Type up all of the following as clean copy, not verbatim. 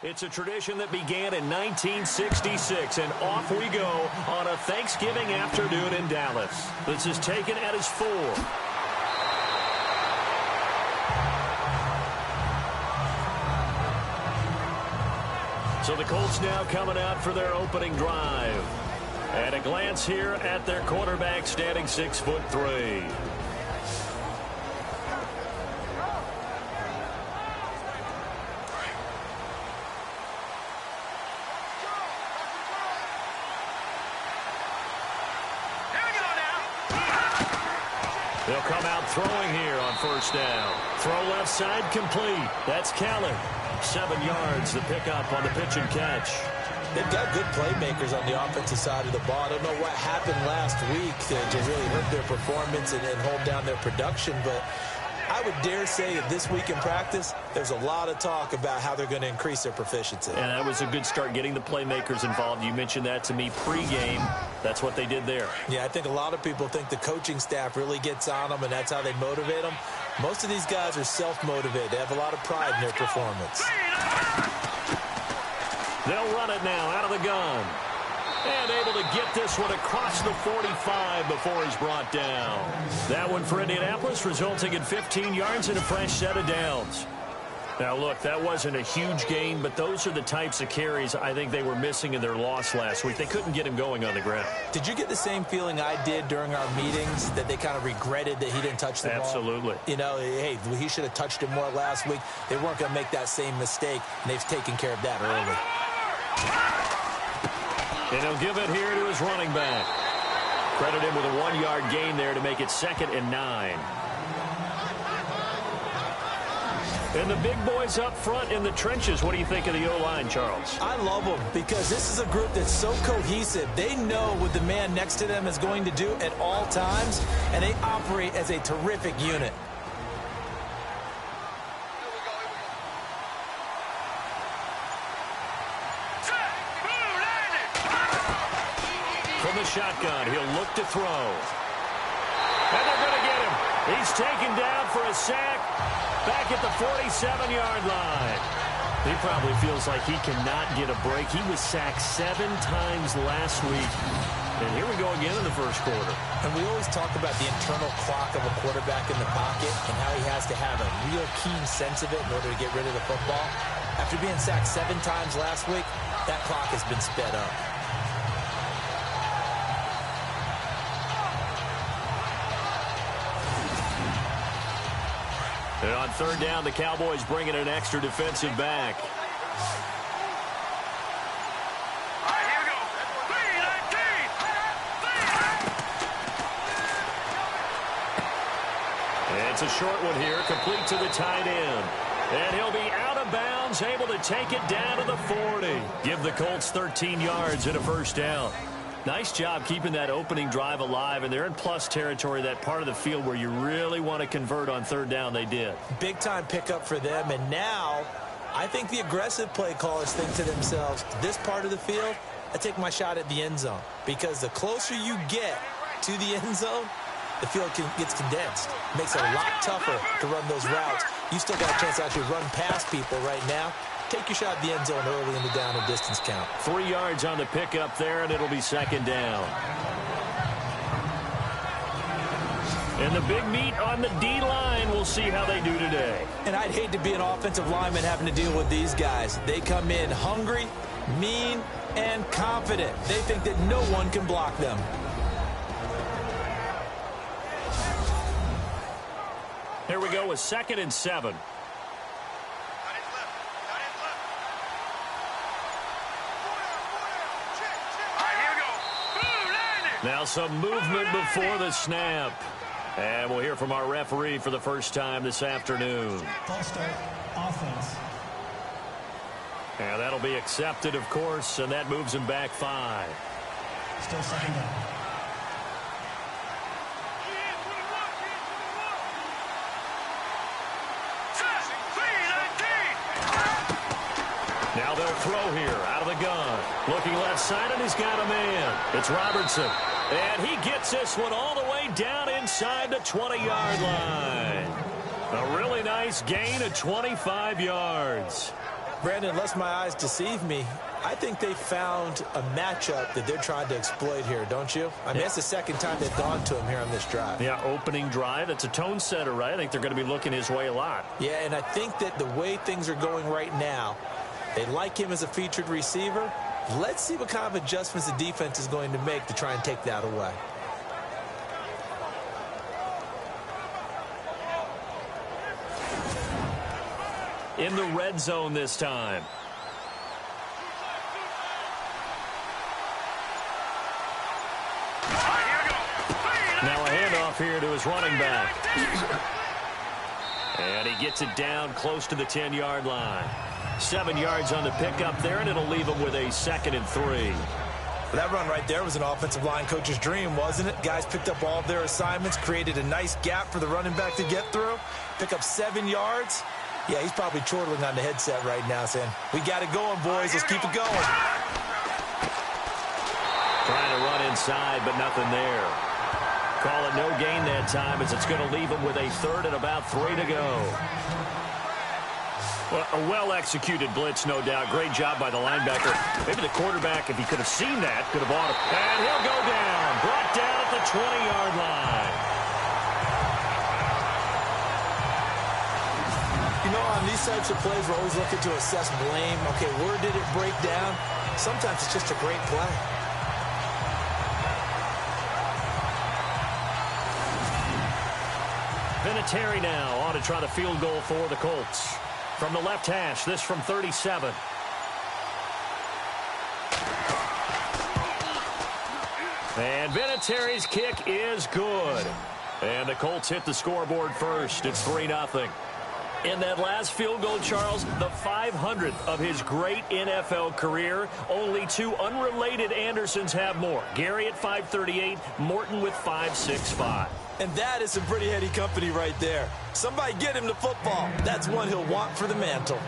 It's a tradition that began in 1966, and off we go on a Thanksgiving afternoon in Dallas. This is taken at his 4. So the Colts now coming out for their opening drive. And a glance here at their quarterback, standing 6'3". They'll come out throwing here on first down. Throw left side complete. That's Keller. 7 yards, the pickup on the pitch and catch. They've got good playmakers on the offensive side of the ball. I don't know what happened last week to really hurt their performance and hold down their production, but I would dare say that this week in practice, there's a lot of talk about how they're going to increase their proficiency. And that was a good start, getting the playmakers involved. You mentioned that to me pregame. That's what they did there. Yeah, I think a lot of people think the coaching staff really gets on them, and that's how they motivate them. Most of these guys are self-motivated. They have a lot of pride in their performance. They'll run it now out of the gun. And able to get this one across the 45 before he's brought down. That one for Indianapolis, resulting in 15 yards and a fresh set of downs. Now, look, that wasn't a huge gain, but those are the types of carries I think they were missing in their loss last week. They couldn't get him going on the ground. Did you get the same feeling I did during our meetings, that they kind of regretted that he didn't touch the ball? Absolutely. You know, hey, he should have touched it more last week. They weren't going to make that same mistake, and they've taken care of that early. And he'll give it here to his running back. Credit him with a 1-yard gain there to make it 2nd and 9. And the big boys up front in the trenches. What do you think of the O-line, Charles? I love them because this is a group that's so cohesive. They know what the man next to them is going to do at all times, and they operate as a terrific unit. From the shotgun, he'll look to throw. And they're going to get him. He's taken down for a sack back at the 47-yard line. He probably feels like he cannot get a break. He was sacked 7 times last week. And here we go again in the first quarter. And we always talk about the internal clock of a quarterback in the pocket and how he has to have a real keen sense of it in order to get rid of the football. After being sacked 7 times last week, that clock has been sped up. And on third down, the Cowboys bringing an extra defensive back. Here we go. And it's a short one here, complete to the tight end. And he'll be out of bounds, able to take it down to the 40. Give the Colts 13 yards and a first down. Nice job keeping that opening drive alive, and they're in plus territory, that part of the field where you really want to convert on third down. They did. Big-time pickup for them, and now I think the aggressive play callers think to themselves, this part of the field, I take my shot at the end zone, because the closer you get to the end zone, the field gets condensed. It makes it a lot tougher to run those routes. You still got a chance to actually run past people right now. Take your shot at the end zone early in the down and distance count. 3 yards on the pickup there, and it'll be 2nd down. And the big meat on the D-line. We'll see how they do today. And I'd hate to be an offensive lineman having to deal with these guys. They come in hungry, mean, and confident. They think that no one can block them. Here we go with 2nd and 7. Now some movement before the snap. And we'll hear from our referee for the first time this afternoon. False start, offense. And that'll be accepted, of course, and that moves him back 5. Still 2nd down. Now they'll throw here out of the gun. Looking left side, and he's got a man. It's Robertson. And he gets this one all the way down inside the 20-yard line. A really nice gain of 25 yards. Brandon, unless my eyes deceive me, I think they found a matchup that they're trying to exploit here, don't you? I mean, that's the second time they've gone to him here on this drive. Yeah, opening drive. It's a tone setter, right? I think they're going to be looking his way a lot. Yeah, and I think that the way things are going right now, they like him as a featured receiver. Let's see what kind of adjustments the defense is going to make to try and take that away. In the red zone this time. Now a handoff here to his running back. And he gets it down close to the 10-yard line. 7 yards on the pickup there, and it'll leave him with a 2nd and 3. That run right there was an offensive line coach's dream, wasn't it? Guys picked up all of their assignments, created a nice gap for the running back to get through, pick up 7 yards. Yeah, he's probably chortling on the headset right now saying, we got it going, boys. Let's keep it going. Trying to run inside, but nothing there. Call it no gain that time as it's going to leave him with a 3rd and about 3 to go. Well, a well-executed blitz, no doubt. Great job by the linebacker. Maybe the quarterback, if he could have seen that, could have bought it. And he'll go down. Brought down at the 20-yard line. You know, on these types of plays, we're always looking to assess blame. Okay, where did it break down? Sometimes it's just a great play. Vinatieri now on to try the field goal for the Colts. From the left hash, this from 37. And Vinatieri's kick is good. And the Colts hit the scoreboard first. It's 3-0. In that last field goal, Charles, the 500th of his great NFL career. Only 2 unrelated Andersons have more. Gary at 538, Morton with 565. And that is some pretty heady company right there. Somebody get him the football. That's one he'll want for the mantle.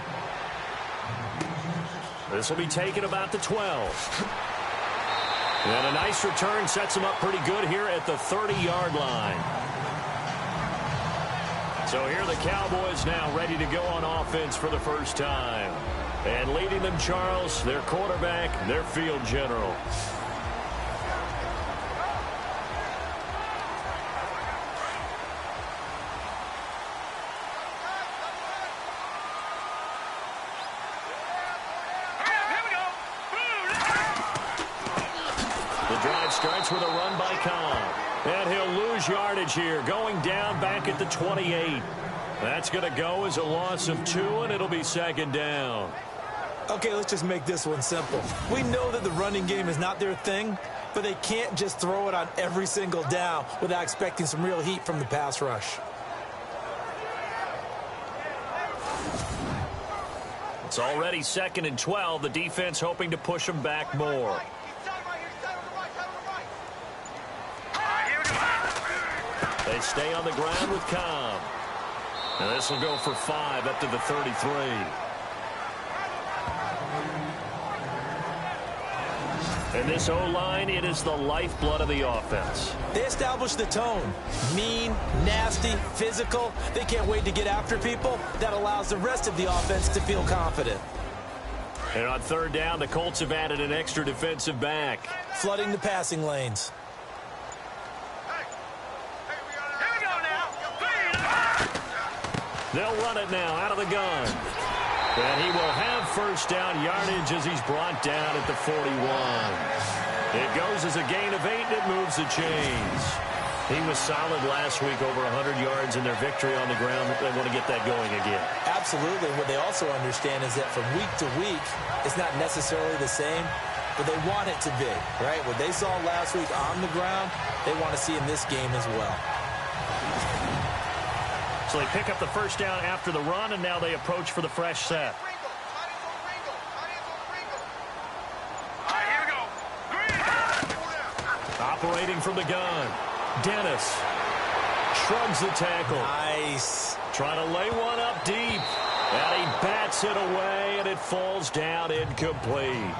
This will be taken about the 12. And a nice return sets him up pretty good here at the 30-yard line. So here are the Cowboys now ready to go on offense for the first time. And leading them, Charles, their quarterback, their field general. Starts with a run by Cobb. And he'll lose yardage here, going down back at the 28. That's going to go as a loss of 2, and it'll be 2nd down. Okay, let's just make this one simple. We know that the running game is not their thing, but they can't just throw it on every single down without expecting some real heat from the pass rush. It's already 2nd and 12. The defense hoping to push them back more. They stay on the ground with Cobb. And this will go for 5 up to the 33. And this O-line, it is the lifeblood of the offense. They establish the tone. Mean, nasty, physical. They can't wait to get after people. That allows the rest of the offense to feel confident. And on 3rd down, the Colts have added an extra defensive back. Flooding the passing lanes. They'll run it now out of the gun. And he will have 1st down yardage as he's brought down at the 41. It goes as a gain of 8, and it moves the chains. He was solid last week, over 100 yards in their victory on the ground. They want to get that going again. Absolutely. What they also understand is that from week to week, it's not necessarily the same, but they want it to be, right? What they saw last week on the ground, they want to see in this game as well. So they pick up the 1st down after the run, and now they approach for the fresh set. Operating from the gun. Dennis shrugs the tackle. Nice. Trying to lay one up deep. And he bats it away, and it falls down incomplete.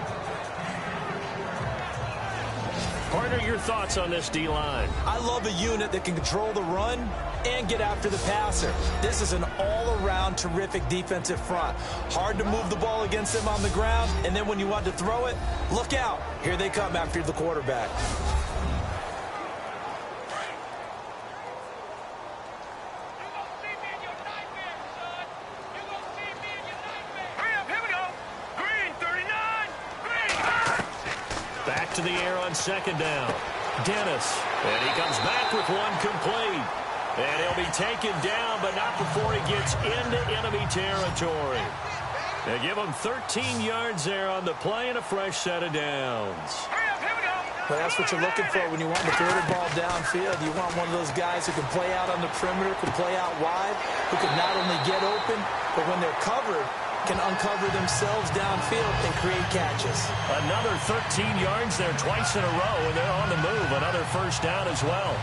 Partner, your thoughts on this D-line? I love a unit that can control the run and get after the passer. This is an all-around terrific defensive front. Hard to move the ball against them on the ground, and then when you want to throw it, look out. Here they come after the quarterback. Back to the air on second down. Dennis. And he comes back with one complete. And he'll be taken down, but not before he gets into enemy territory. They give him 13 yards there on the play and a fresh set of downs. Well, that's what you're looking for when you want to throw the ball downfield. You want one of those guys who can play out on the perimeter, can play out wide, who can not only get open, but when they're covered, can uncover themselves downfield and create catches. Another 13 yards there twice in a row, and they're on the move. Another first down as well.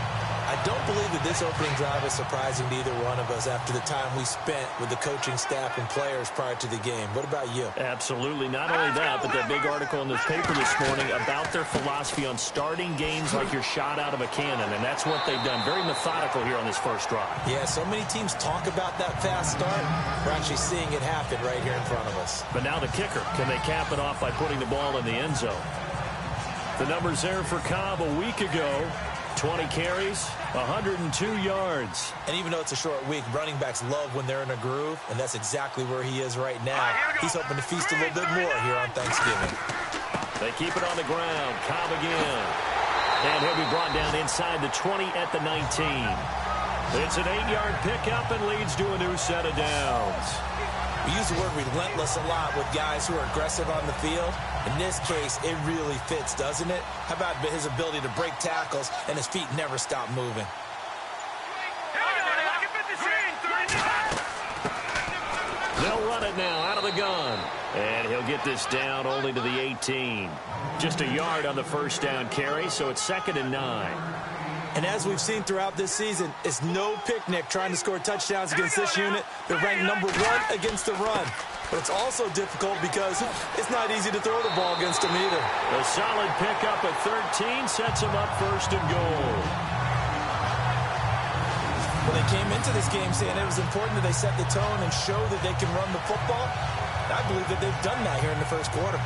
I don't believe that this opening drive is surprising to either one of us after the time we spent with the coaching staff and players prior to the game. What about you? Absolutely. Not only that, but that big article in this paper this morning about their philosophy on starting games like you're shot out of a cannon, and that's what they've done. Very methodical here on this first drive. Yeah, so many teams talk about that fast start. We're actually seeing it happen right here in front of us. But now the kicker. Can they cap it off by putting the ball in the end zone? The numbers there for Cobb a week ago. 20 carries, 102 yards. And even though it's a short week, running backs love when they're in a groove, and that's exactly where he is right now. He's hoping to feast a little bit more here on Thanksgiving. They keep it on the ground. Cobb again. And he'll be brought down inside the 20 at the 19. It's an 8-yard pickup and leads to a new set of downs. We use the word relentless a lot with guys who are aggressive on the field. In this case, it really fits, doesn't it? How about his ability to break tackles and his feet never stop moving? They'll run it now out of the gun. And he'll get this down only to the 18. Just a yard on the first down carry, so it's 2nd and 9. And as we've seen throughout this season, it's no picnic trying to score touchdowns against this unit. They're ranked number 1 against the run. But it's also difficult because it's not easy to throw the ball against them either. A solid pickup at 13 sets them up 1st and goal. Well, they came into this game saying it was important that they set the tone and show that they can run the football. I believe that they've done that here in the first quarter.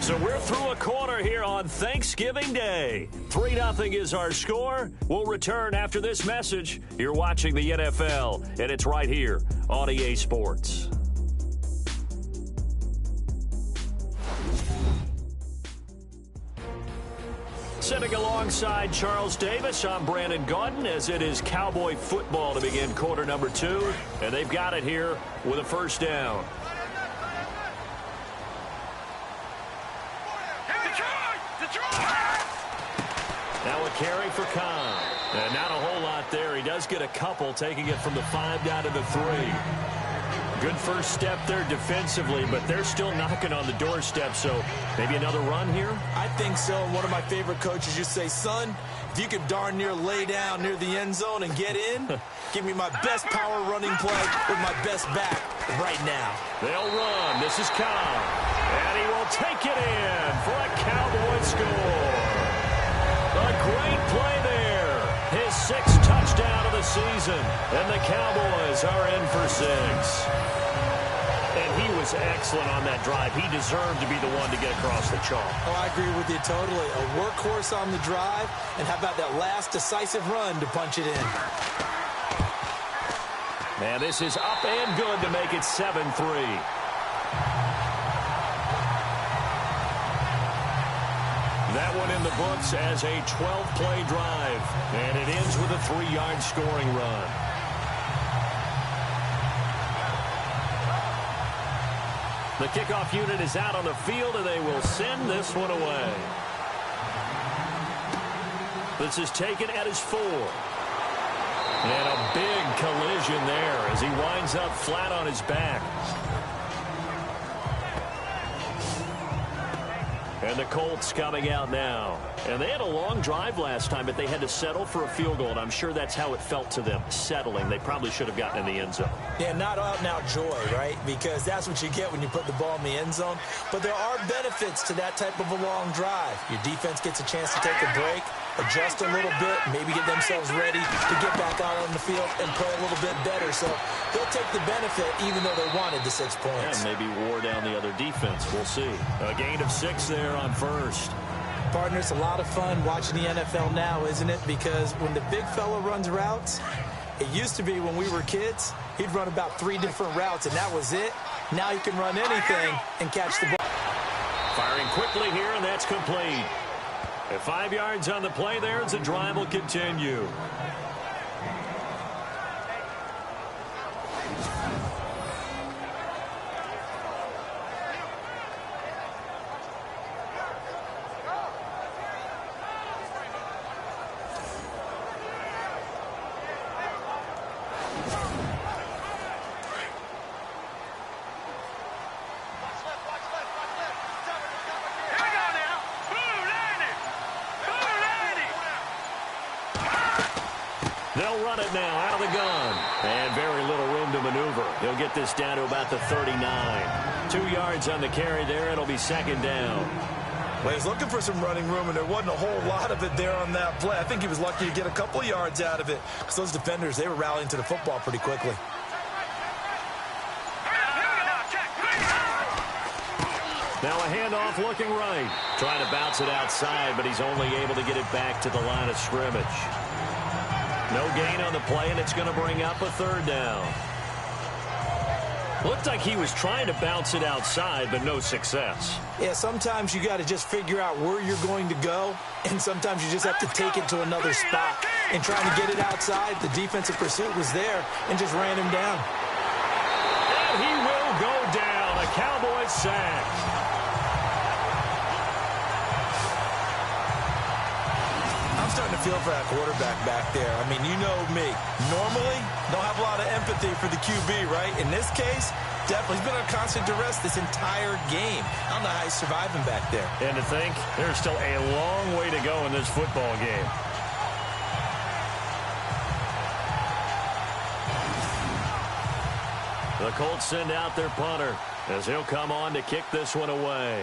So we're through a quarter here on Thanksgiving Day. 3-0 is our score. We'll return after this message. You're watching the NFL, and it's right here on EA Sports. Sitting alongside Charles Davis, I'm Brandon Gaudin, as it is Cowboy football to begin quarter number 2. And they've got it here with a first down. Now a carry for Cobb. And not a whole lot there. He does get a couple, taking it from the 5 down to the 3. Good first step there defensively, but they're still knocking on the doorstep, so maybe another run here? I think so. And one of my favorite coaches used to say, son, if you could darn near lay down near the end zone and get in, give me my best power running play with my best back right now. They'll run. This is Cobb. And he will take it in for a Cowboy score. A great play there. His 6th touchdown of the season. And the Cowboys are in for 6. And he was excellent on that drive. He deserved to be the one to get across the chalk. Oh, I agree with you totally. A workhorse on the drive. And how about that last decisive run to punch it in? Man, this is up and good to make it 7-3. That one in the books as a 12-play drive. And it ends with a 3-yard scoring run. The kickoff unit is out on the field, and they will send this one away. This is taken at his 4. And a big collision there as he winds up flat on his back. And the Colts coming out now. And they had a long drive last time, but they had to settle for a field goal, and I'm sure that's how it felt to them, settling. They probably should have gotten in the end zone. Yeah, not out-and-out joy, right? Because that's what you get when you put the ball in the end zone. But there are benefits to that type of a long drive. Your defense gets a chance to take a break, adjust a little bit, maybe get themselves ready to get back out on the field and play a little bit better. So they'll take the benefit even though they wanted the 6 points. And maybe wore down the other defense. We'll see. A gain of 6 there on first. Partner, it's a lot of fun watching the NFL now, isn't it? Because when the big fella runs routes, it used to be when we were kids, he'd run about 3 different routes, and that was it. Now he can run anything and catch the ball. Firing quickly here, and that's complete. At 5 yards on the play there as the drive will continue. They'll run it now out of the gun. And very little room to maneuver. He'll get this down to about the 39. 2 yards on the carry there. It'll be second down. Well, he's looking for some running room, and there wasn't a whole lot of it there on that play. I think he was lucky to get a couple of yards out of it because those defenders, they were rallying to the football pretty quickly. Now a handoff looking right. Trying to bounce it outside, but he's only able to get it back to the line of scrimmage. No gain on the play, and it's going to bring up a third down. Looked like he was trying to bounce it outside, but no success. Yeah, sometimes you got to just figure out where you're going to go, and sometimes you just have to take it to another spot. And trying to get it outside, the defensive pursuit was there and just ran him down. And he will go down. A Cowboys sack. I'm starting to feel for that quarterback back there. I mean, you know me. Normally, don't have a lot of empathy for the QB, right? In this case, definitely. He's been on constant duress this entire game. I don't know how he's surviving back there. And to think, there's still a long way to go in this football game. The Colts send out their punter as he'll come on to kick this one away.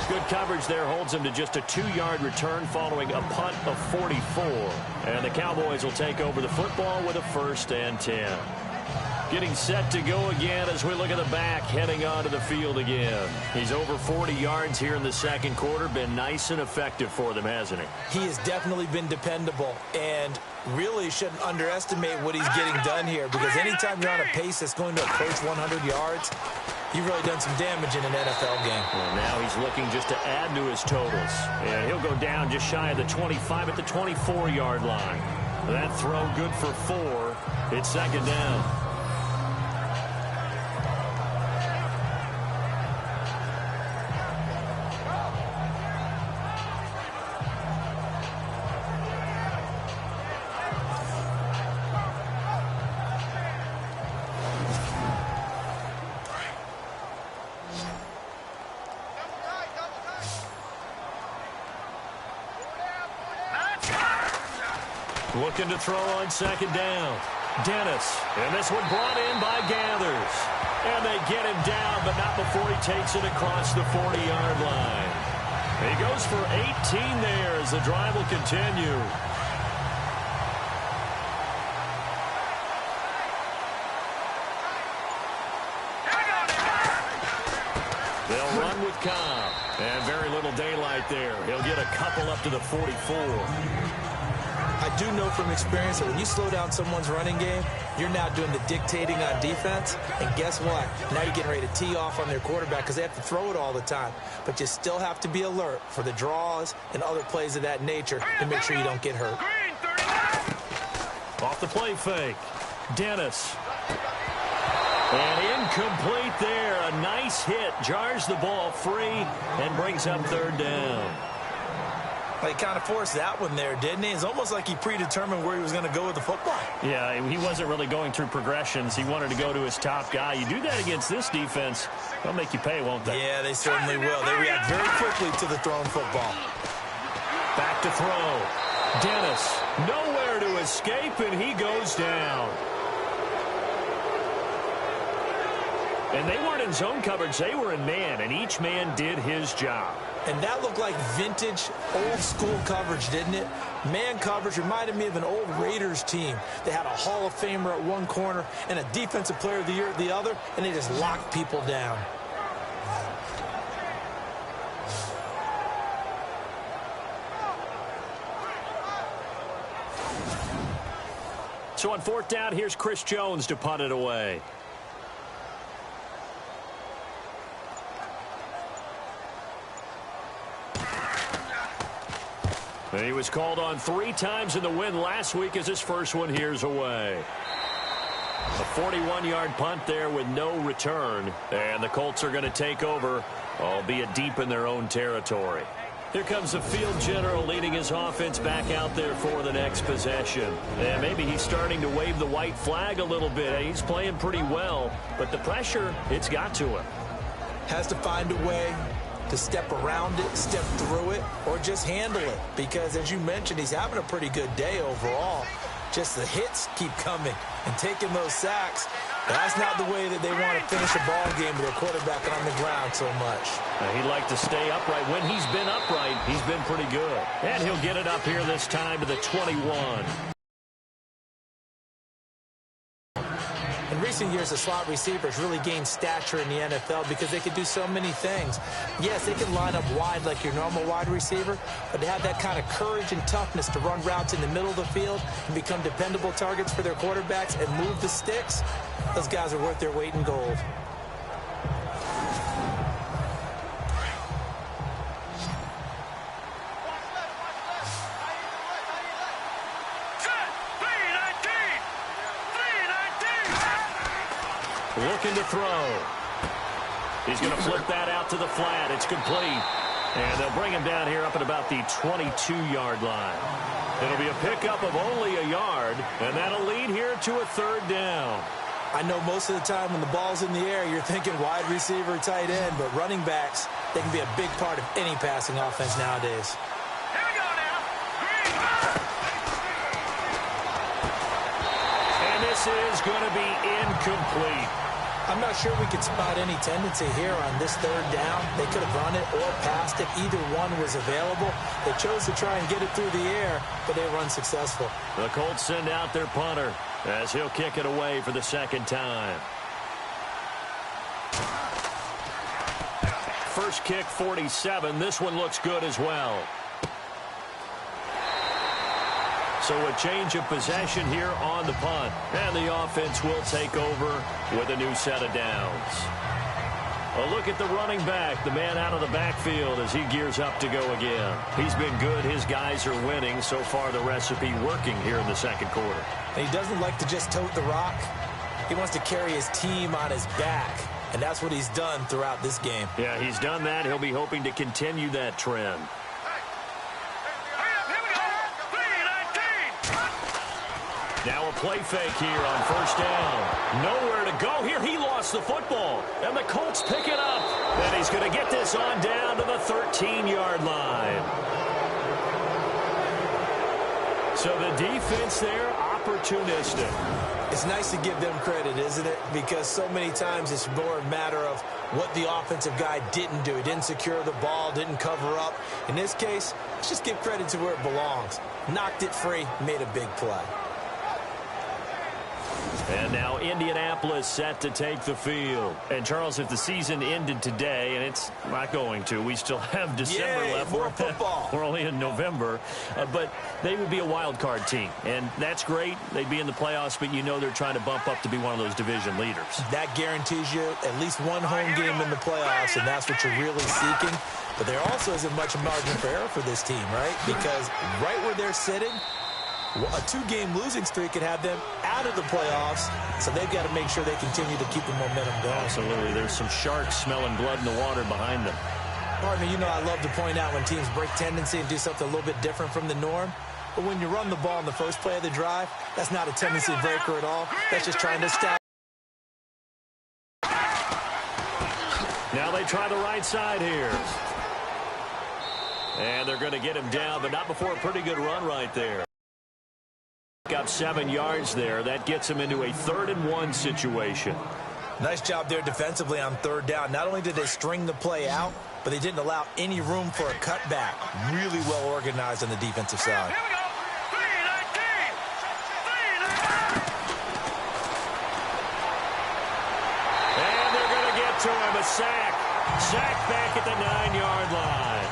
Good coverage there holds him to just a 2-yard return following a punt of 44. And the Cowboys will take over the football with a 1st and 10. Getting set to go again as we look at the back heading onto the field again. He's over 40 yards here in the second quarter. Been nice and effective for them, hasn't he? He has definitely been dependable and really shouldn't underestimate what he's getting done here because anytime you're on a pace that's going to approach 100 yards, you've really done some damage in an NFL game. Well, now he's looking just to add to his totals. And he'll go down just shy of the 25 at the 24-yard line. That throw good for 4. It's second down. Looking to throw on second down. Dennis. And this one brought in by Gathers. And they get him down, but not before he takes it across the 40-yard line. He goes for 18 there as the drive will continue. They'll run with Cobb. And very little daylight there. He'll get a couple up to the 44. I do know from experience that when you slow down someone's running game, you're now doing the dictating on defense. And guess what? Now you're getting ready to tee off on their quarterback because they have to throw it all the time. But you still have to be alert for the draws and other plays of that nature to make sure you don't get hurt. Off the play fake. Dennis. And incomplete there. A nice hit. Jars the ball free and brings up third down. He kind of forced that one there, didn't he? It's almost like he predetermined where he was going to go with the football. Yeah, he wasn't really going through progressions. He wanted to go to his top guy. You do that against this defense, they'll make you pay, won't they? Yeah, they certainly will. They react very quickly to the thrown football. Back to throw. Dennis, nowhere to escape, and he goes down. And they weren't in zone coverage. They were in man, and each man did his job. And that looked like vintage, old-school coverage, didn't it? Man coverage reminded me of an old Raiders team. They had a Hall of Famer at one corner and a Defensive Player of the Year at the other, and they just locked people down. So on fourth down, here's Chris Jones to punt it away. And he was called on 3 times in the win last week as his first one here's away. A 41-yard punt there with no return. And the Colts are going to take over, albeit deep in their own territory. Here comes the field general leading his offense back out there for the next possession. And maybe he's starting to wave the white flag a little bit. He's playing pretty well, but the pressure, it's got to him. Has to find a way to step around it, step through it, or just handle it. Because, as you mentioned, he's having a pretty good day overall. Just the hits keep coming and taking those sacks. That's not the way that they want to finish a ball game with their quarterback on the ground so much. He'd like to stay upright. When he's been upright, he's been pretty good. And he'll get it up here this time to the 21. In recent years, the slot receivers really gained stature in the NFL because they can do so many things. Yes, they can line up wide like your normal wide receiver, but they have that kind of courage and toughness to run routes in the middle of the field and become dependable targets for their quarterbacks and move the sticks. Those guys are worth their weight in gold. Looking to throw. He's going to flip that out to the flat. It's complete. And they'll bring him down here up at about the 22-yard line. It'll be a pickup of only a yard, and that'll lead here to a third down. I know most of the time when the ball's in the air, you're thinking wide receiver, tight end, but running backs, they can be a big part of any passing offense nowadays. Here we go now. Green. And this is going to be incomplete. I'm not sure we could spot any tendency here on this third down. They could have run it or passed it. Either one was available. They chose to try and get it through the air, but they were unsuccessful. The Colts send out their punter as he'll kick it away for the second time. First kick, 47. This one looks good as well. So a change of possession here on the punt. And the offense will take over with a new set of downs. A look at the running back, the man out of the backfield as he gears up to go again. He's been good. His guys are winning. So far, the recipe working here in the second quarter. And he doesn't like to just tote the rock. He wants to carry his team on his back. And that's what he's done throughout this game. Yeah, he's done that. He'll be hoping to continue that trend. Now a play fake here on first down. Nowhere to go here. He lost the football. And the Colts pick it up. And he's going to get this on down to the 13-yard line. So the defense there, opportunistic. It's nice to give them credit, isn't it? Because so many times it's more a matter of what the offensive guy didn't do. He didn't secure the ball, didn't cover up. In this case, let's just give credit to where it belongs. Knocked it free, made a big play. And now Indianapolis set to take the field. And, Charles, if the season ended today, and it's not going to, we still have December left. More football. We're only in November. But they would be a wild card team. And that's great. They'd be in the playoffs, but you know they're trying to bump up to be one of those division leaders. That guarantees you at least one home game in the playoffs, and that's what you're really seeking. But there also isn't much margin for error for this team, right? Because right where they're sitting, a two-game losing streak could have them out of the playoffs, so they've got to make sure they continue to keep the momentum going. Absolutely. There's some sharks smelling blood in the water behind them. Partner, you know I love to point out when teams break tendency and do something a little bit different from the norm. But when you run the ball in the first play of the drive, that's not a tendency breaker at all. That's just trying to establish. Now they try the right side here. And they're going to get him down, but not before a pretty good run right there. Got 7 yards there. That gets him into a 3rd-and-1 situation. Nice job there defensively on 3rd down. Not only did they string the play out, but they didn't allow any room for a cutback. Really well organized on the defensive side. Here we go. 3-19. And they're going to get to him. A sack. Sack back at the 9-yard line.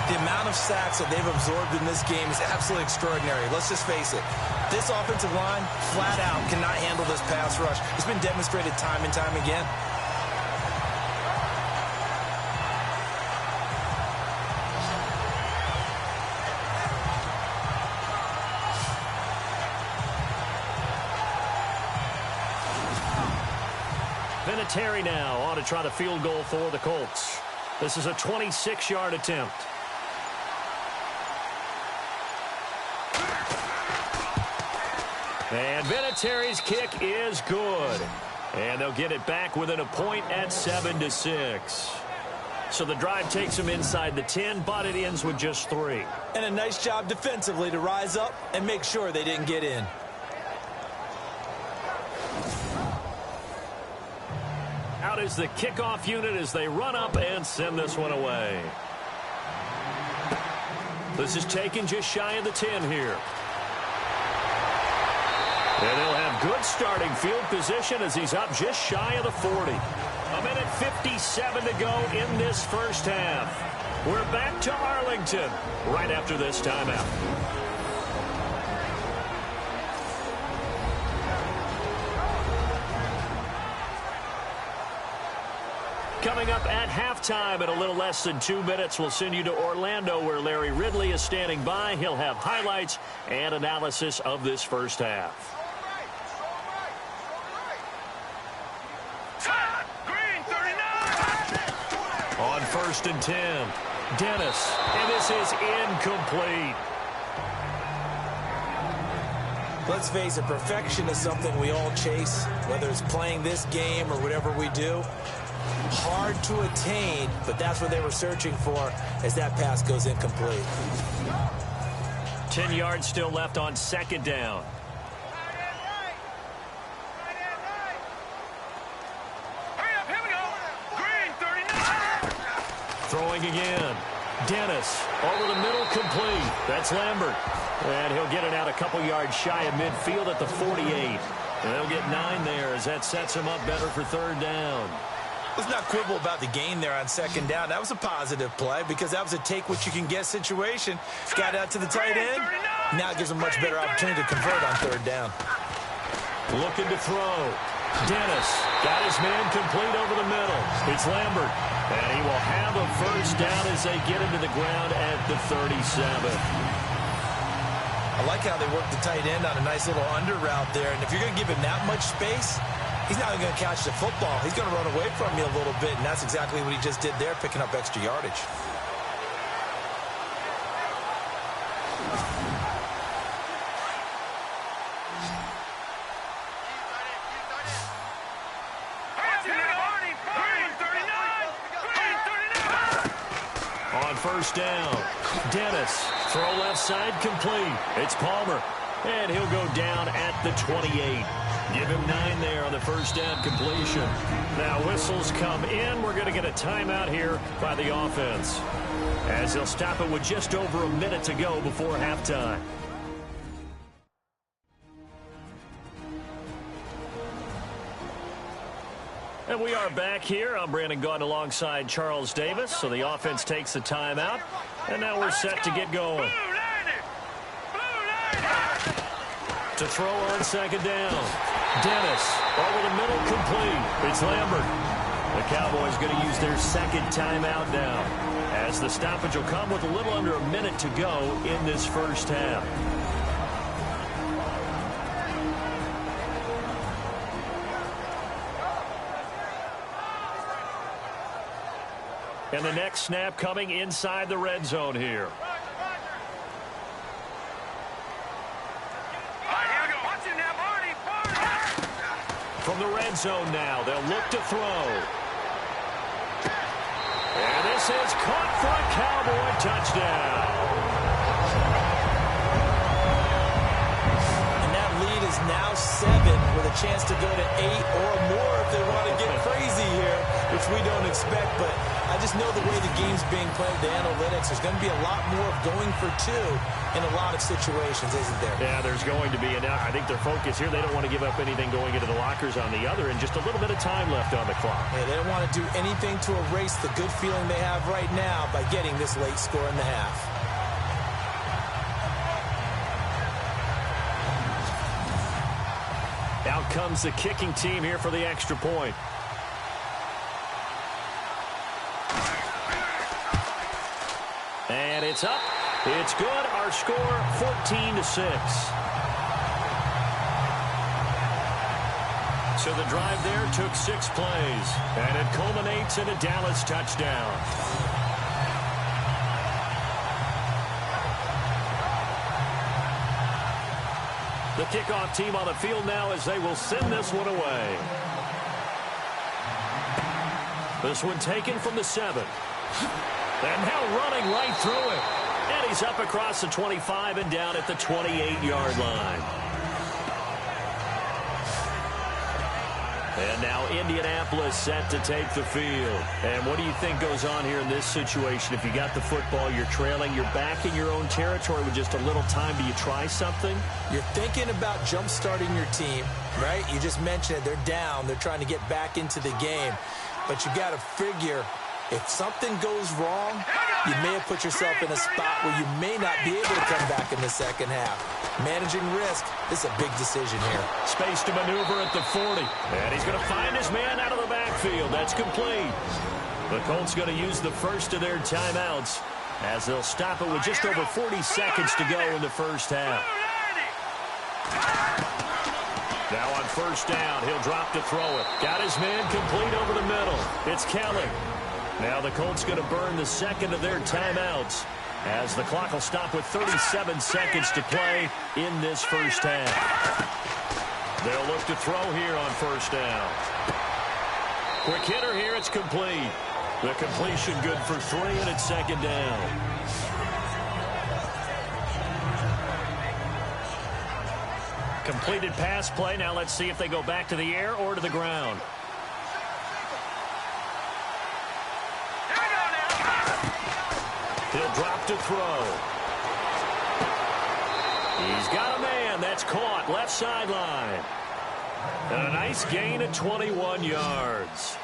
The amount of sacks that they've absorbed in this game is absolutely extraordinary. Let's just face it. This offensive line, flat out, cannot handle this pass rush. It's been demonstrated time and time again. Vinatieri now on to try the field goal for the Colts. This is a 26-yard attempt. And Vinatieri's kick is good. And they'll get it back within a point at 7-6. So the drive takes them inside the 10, but it ends with just 3. And a nice job defensively to rise up and make sure they didn't get in. Out is the kickoff unit as they run up and send this one away. This is taken just shy of the 10 here. And they'll have good starting field position as he's up just shy of the 40. 1:57 to go in this first half. We're back to Arlington right after this timeout. Coming up at halftime in a little less than 2 minutes, we'll send you to Orlando where Larry Ridley is standing by. He'll have highlights and analysis of this first half. On 1st and 10, Dennis, and this is incomplete. Let's face it, perfection is something we all chase, whether it's playing this game or whatever we do. Hard to attain, but that's what they were searching for as that pass goes incomplete. 10 yards still left on 2nd down. Throwing again. Dennis over the middle, complete. That's Lambert. And he'll get it out a couple yards shy of midfield at the 48. And they'll get 9 there as that sets him up better for 3rd down. Let's not quibble about the gain there on 2nd down. That was a positive play because that was a take-what-you-can-get situation. Got out to the tight end. Now it gives him a much better opportunity to convert on 3rd down. Looking to throw. Dennis got his man complete over the middle. It's Lambert. And he will have a 1st down as they get him to the ground at the 37. I like how they work the tight end on a nice little under route there. And if you're going to give him that much space, he's not going to catch the football. He's going to run away from you a little bit, and that's exactly what he just did there, picking up extra yardage. On 1st down, Dennis, throw left side, complete. It's Palmer, and he'll go down at the 28. Give him 9 there on the 1st down completion. Now whistles come in. We're going to get a timeout here by the offense as they'll stop it with just over a minute to go before halftime. And we are back here. I'm Brandon Gaudin alongside Charles Davis. So the offense takes the timeout. And now we're set to get going. To throw on 2nd down. Dennis over the middle, complete. It's Lambert. The Cowboys going to use their 2nd timeout now as the stoppage will come with a little under a minute to go in this first half. And the next snap coming inside the red zone here. From the red zone now, they'll look to throw. And this is caught for a Cowboy touchdown. And that lead is now 7 with a chance to go to 8 or more if they want to get crazy here, which we don't expect. But I just know the way the game's being played, the analytics, there's going to be a lot more of going for 2 in a lot of situations, isn't there? Yeah, there's going to be. And I think their focus here, they don't want to give up anything going into the lockers on the other, and just a little bit of time left on the clock. Yeah, they don't want to do anything to erase the good feeling they have right now by getting this late score in the half. Out comes the kicking team here for the extra point. And it's up. It's good. Our score, 14-6. So the drive there took 6 plays, and it culminates in a Dallas touchdown. The kickoff team on the field now as they will send this one away. This one taken from the 7. And now running right through it. And he's up across the 25 and down at the 28-yard line. And now Indianapolis set to take the field. And what do you think goes on here in this situation? If you got the football, you're trailing, you're back in your own territory with just a little time. Do you try something? You're thinking about jump-starting your team, right? You just mentioned it. They're down. They're trying to get back into the game. But you got to figure, if something goes wrong, you may have put yourself in a spot where you may not be able to come back in the second half. Managing risk, this is a big decision here. Space to maneuver at the 40. And he's going to find his man out of the backfield. That's complete. The Colts going to use the first of their timeouts as they'll stop it with just over 40 seconds to go in the first half. Now on first down, he'll drop to throw it. Got his man complete over the middle. It's Kelly. Now the Colts going to burn the second of their timeouts as the clock will stop with 37 seconds to play in this first half. They'll look to throw here on first down. Quick hitter here, it's complete. The completion good for 3, and it's second down. Completed pass play. Now let's see if they go back to the air or to the ground. He'll drop to throw. He's got a man. That's caught. Left sideline. And a nice gain of 21 yards.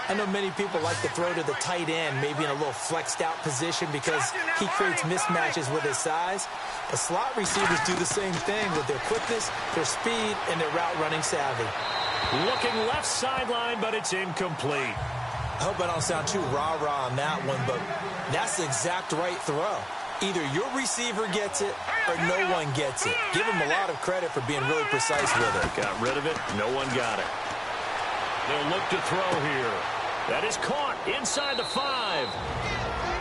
I know many people like to throw to the tight end, maybe in a little flexed out position because he creates mismatches with his size. But slot receivers do the same thing with their quickness, their speed, and their route running savvy. Looking left sideline, but it's incomplete. I hope I don't sound too rah-rah on that one, but that's the exact right throw. Either your receiver gets it or no one gets it. Give him a lot of credit for being really precise with it. Got rid of it. No one got it. They'll look to throw here. That is caught inside the 5.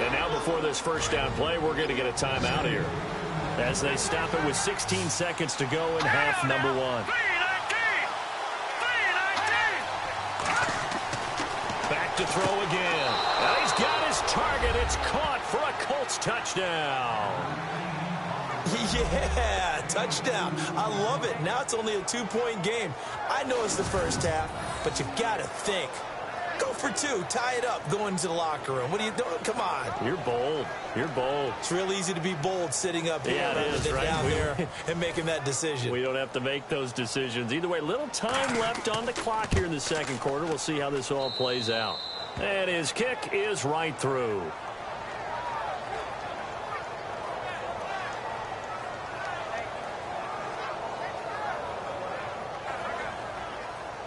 And now before this first down play, we're going to get a timeout here as they stop it with 16 seconds to go in half number 1. Back to throw again. And he's got his target. It's caught for a Colts touchdown. Yeah, touchdown. I love it. Now it's only a 2-point game. I know it's the first half, but you got to think. Go for 2. Tie it up. Go into the locker room. What are you doing? Come on. You're bold. You're bold. It's real easy to be bold sitting up here yeah, it is, right? down there and making that decision. We don't have to make those decisions. Either way, little time left on the clock here in the second quarter. We'll see how this all plays out. And his kick is right through.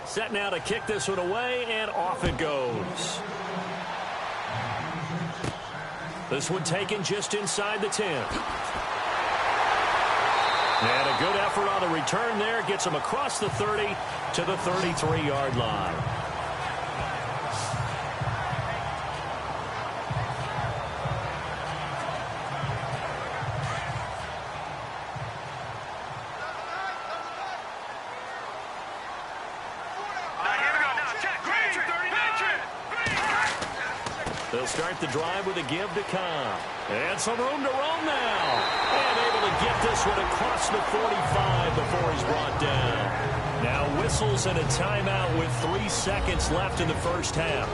Set now to kick this one away, and off it goes. This one taken just inside the 10. And a good effort on the return there. Gets him across the 30 to the 33-yard line. They'll start the drive with a give to Cobb. And some room to roam now. And able to get this one across the 45 before he's brought down. Now whistles and a timeout with 3 seconds left in the first half.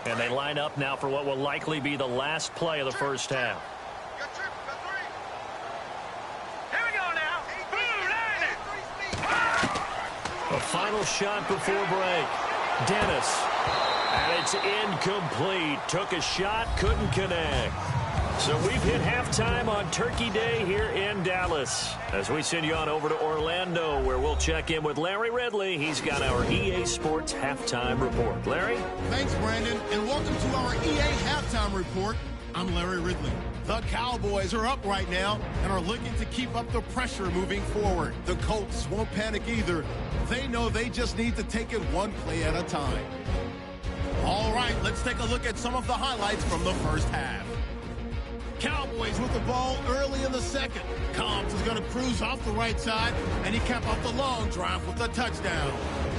And they line up now for what will likely be the last play of the first half. Here we go now. A final shot before break. Dennis. And it's incomplete. Took a shot, couldn't connect. So we've hit halftime on Turkey Day here in Dallas. As we send you on over to Orlando, where we'll check in with Larry Ridley. He's got our EA Sports Halftime Report. Larry? Thanks, Brandon, and welcome to our EA Halftime Report. I'm Larry Ridley. The Cowboys are up right now and are looking to keep up the pressure moving forward. The Colts won't panic either. They know they just need to take it one play at a time. All right, let's take a look at some of the highlights from the first half. Cowboys with the ball early in the second. Cobbs is going to cruise off the right side, and he capped off the long drive with a touchdown.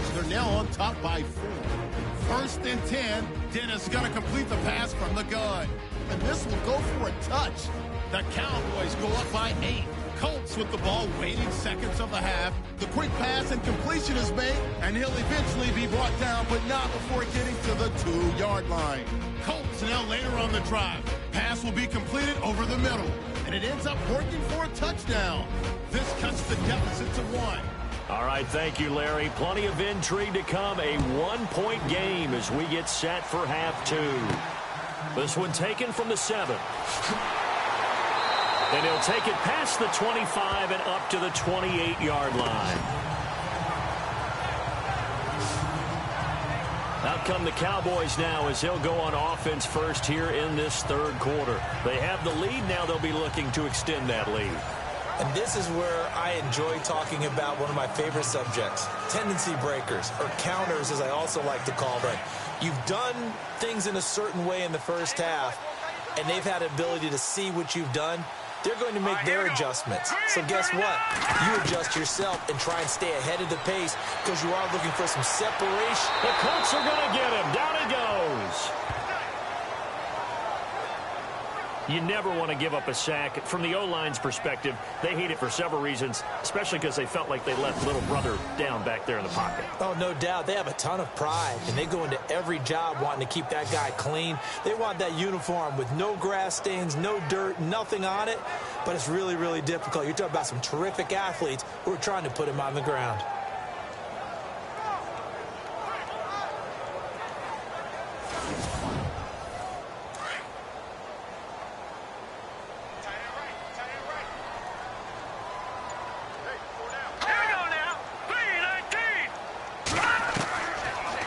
So they're now on top by 4. First and 10, Dennis is going to complete the pass from the gun. And this will go for a touch. The Cowboys go up by 8. Colts with the ball waiting seconds of the half. The quick pass and completion is made, and he'll eventually be brought down, but not before getting to the 2-yard line. Colts now later on the drive. Pass will be completed over the middle, and it ends up working for a touchdown. This cuts the deficit to 1. All right, thank you, Larry. Plenty of intrigue to come. A 1-point game as we get set for half 2. This one taken from the 7. And he'll take it past the 25 and up to the 28-yard line. Out come the Cowboys now as they'll go on offense first here in this third quarter. They have the lead. Now they'll be looking to extend that lead. And this is where I enjoy talking about one of my favorite subjects, tendency breakers, or counters as I also like to call them. You've done things in a certain way in the first half, and they've had the ability to see what you've done. They're going to make their adjustments. So guess what? You adjust yourself and try and stay ahead of the pace because you are looking for some separation. The Colts are going to get him. Down he goes. You never want to give up a sack. From the O-line's perspective, they hate it for several reasons, especially because they felt like they left little brother down back there in the pocket. Oh, no doubt. They have a ton of pride, and they go into every job wanting to keep that guy clean. They want that uniform with no grass stains, no dirt, nothing on it, but it's really, really difficult. You're talking about some terrific athletes who are trying to put him on the ground.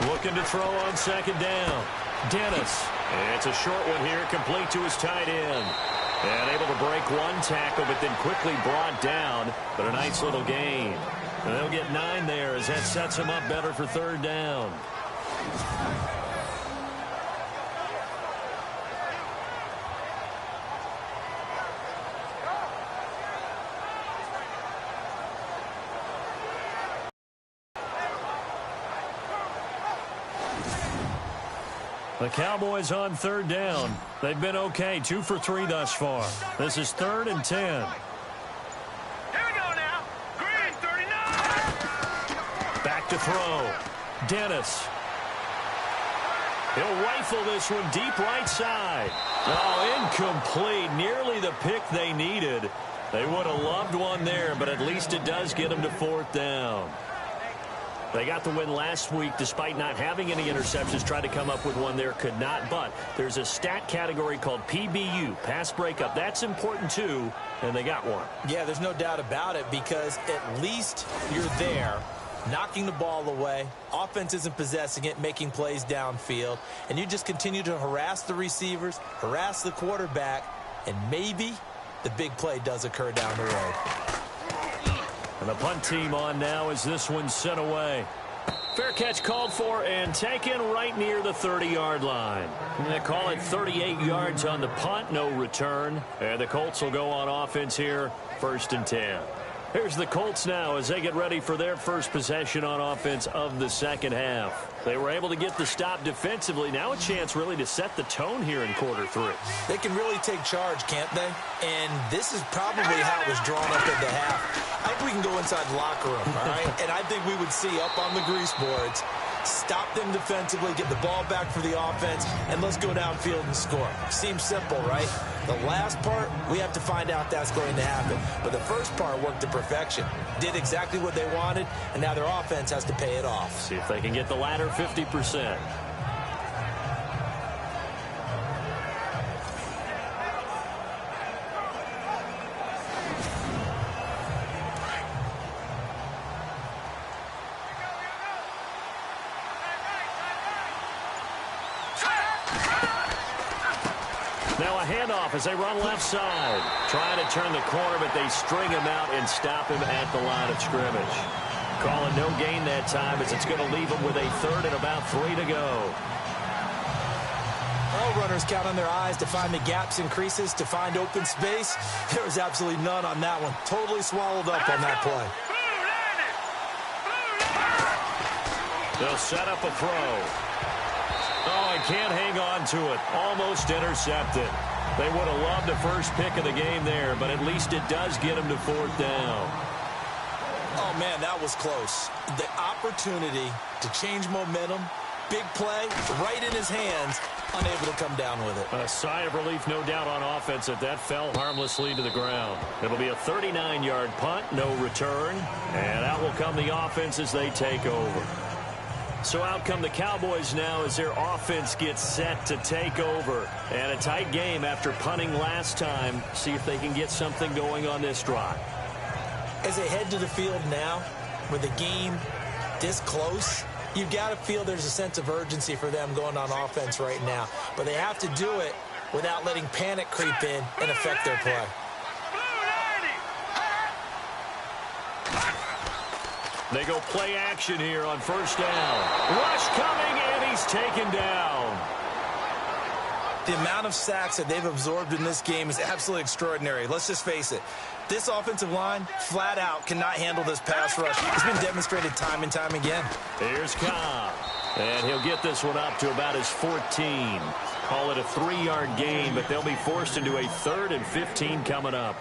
Looking to throw on second down. Dennis. It's a short one here, complete to his tight end. And able to break one tackle, but then quickly brought down. But a nice little gain. And they'll get 9 there as that sets him up better for third down. The Cowboys on third down. They've been okay, 2 for 3 thus far. This is 3rd and 10. Here we go now. Green 39. Back to throw. Dennis. He'll rifle this one deep right side. Oh, incomplete. Nearly the pick they needed. They would have loved one there, but at least it does get them to 4th down. They got the win last week despite not having any interceptions. Tried to come up with one there, could not. But there's a stat category called PBU, pass breakup. That's important too, and they got one. Yeah, there's no doubt about it because at least you're there, knocking the ball away. Offense isn't possessing it, making plays downfield. And you just continue to harass the receivers, harass the quarterback, and maybe the big play does occur down the road. And the punt team on now as this one's sent away. Fair catch called for and taken right near the 30-yard line. And they call it 38 yards on the punt, no return. And the Colts will go on offense here, 1st and 10. Here's the Colts now as they get ready for their first possession on offense of the second half. They were able to get the stop defensively. Now a chance really to set the tone here in quarter three. They can really take charge, can't they? And this is probably how it was drawn up at the half. I think we can go inside the locker room, all right? And I think we would see up on the grease boards, stop them defensively, get the ball back for the offense, and let's go downfield and score. Seems simple, right? The last part, we have to find out that's going to happen. But the first part worked to perfection. Did exactly what they wanted, and now their offense has to pay it off. See if they can get the latter 50%. Now a handoff as they run left side. Trying to turn the corner, but they string him out and stop him at the line of scrimmage. Calling no gain that time as it's going to leave him with a third and about 3 to go. All runners count on their eyes to find the gaps and creases, to find open space. There was absolutely none on that one. Totally swallowed up on that play. They'll set up a throw. Oh, I can't hang on to it. Almost intercepted. They would have loved the first pick of the game there, but at least it does get them to fourth down. Oh, man, that was close. The opportunity to change momentum, big play, right in his hands, unable to come down with it. A sigh of relief, no doubt, on offense that that fell harmlessly to the ground. It'll be a 39-yard punt, no return, and out will come the offense as they take over. So out come the Cowboys now as their offense gets set to take over. And a tight game after punting last time. See if they can get something going on this drive. As they head to the field now, with the game this close, you've got to feel there's a sense of urgency for them going on offense right now. But they have to do it without letting panic creep in and affect their play. They go play action here on first down. Rush coming, and he's taken down. The amount of sacks that they've absorbed in this game is absolutely extraordinary. Let's just face it. This offensive line, flat out, cannot handle this pass rush. It's been demonstrated time and time again. Here's Cobb. And he'll get this one up to about his 14. Call it a 3-yard gain, but they'll be forced into a 3rd and 15 coming up.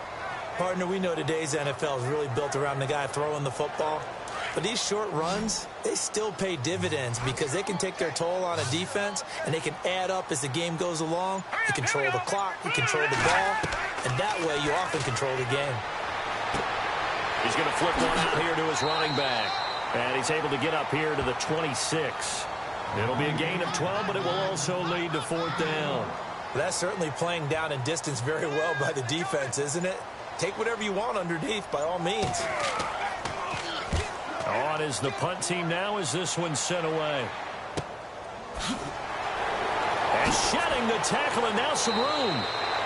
Partner, we know today's NFL is really built around the guy throwing the football. But these short runs, they still pay dividends because they can take their toll on a defense and they can add up as the game goes along. You control the clock, you control the ball, and that way you often control the game. He's going to flip one out here to his running back. And he's able to get up here to the 26. It'll be a gain of 12, but it will also lead to fourth down. That's certainly playing down in distance very well by the defense, isn't it? Take whatever you want underneath by all means. On is the punt team now as this one's sent away. And shedding the tackle, and now some room.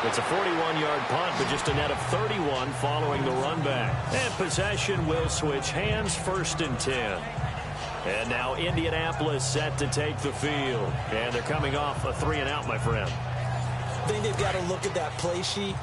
It's a 41-yard punt, but just a net of 31 following the run back. And possession will switch hands, 1st and 10. And now Indianapolis set to take the field. And they're coming off a 3-and-out, my friend. I think they've got to look at that play sheet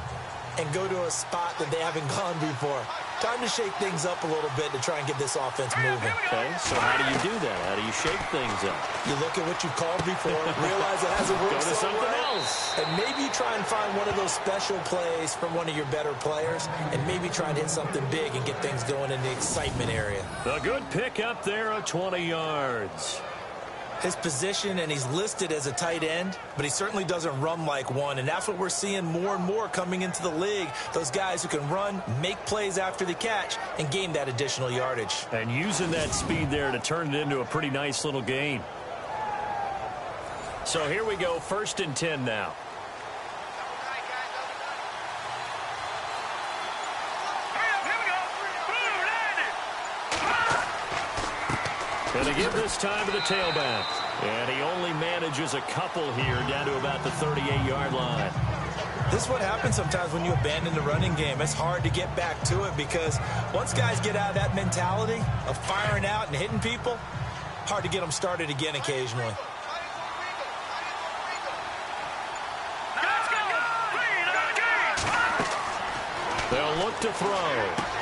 and go to a spot that they haven't gone before. Time to shake things up a little bit to try and get this offense moving. Okay, so how do you do that? How do you shake things up? You look at what you've called before, realize it hasn't worked Go to something else. And maybe you try and find one of those special plays from one of your better players, and maybe try and hit something big and get things going in the excitement area. A good pick up there of 20 yards. His position, and he's listed as a tight end, but he certainly doesn't run like one, and that's what we're seeing more and more coming into the league. Those guys who can run, make plays after the catch, and gain that additional yardage. And using that speed there to turn it into a pretty nice little gain. So here we go, 1st and 10 now. And they give this time to the tailback. And he only manages a couple here down to about the 38-yard line. This is what happens sometimes when you abandon the running game. It's hard to get back to it because once guys get out of that mentality of firing out and hitting people, hard to get them started again occasionally. They'll look to throw.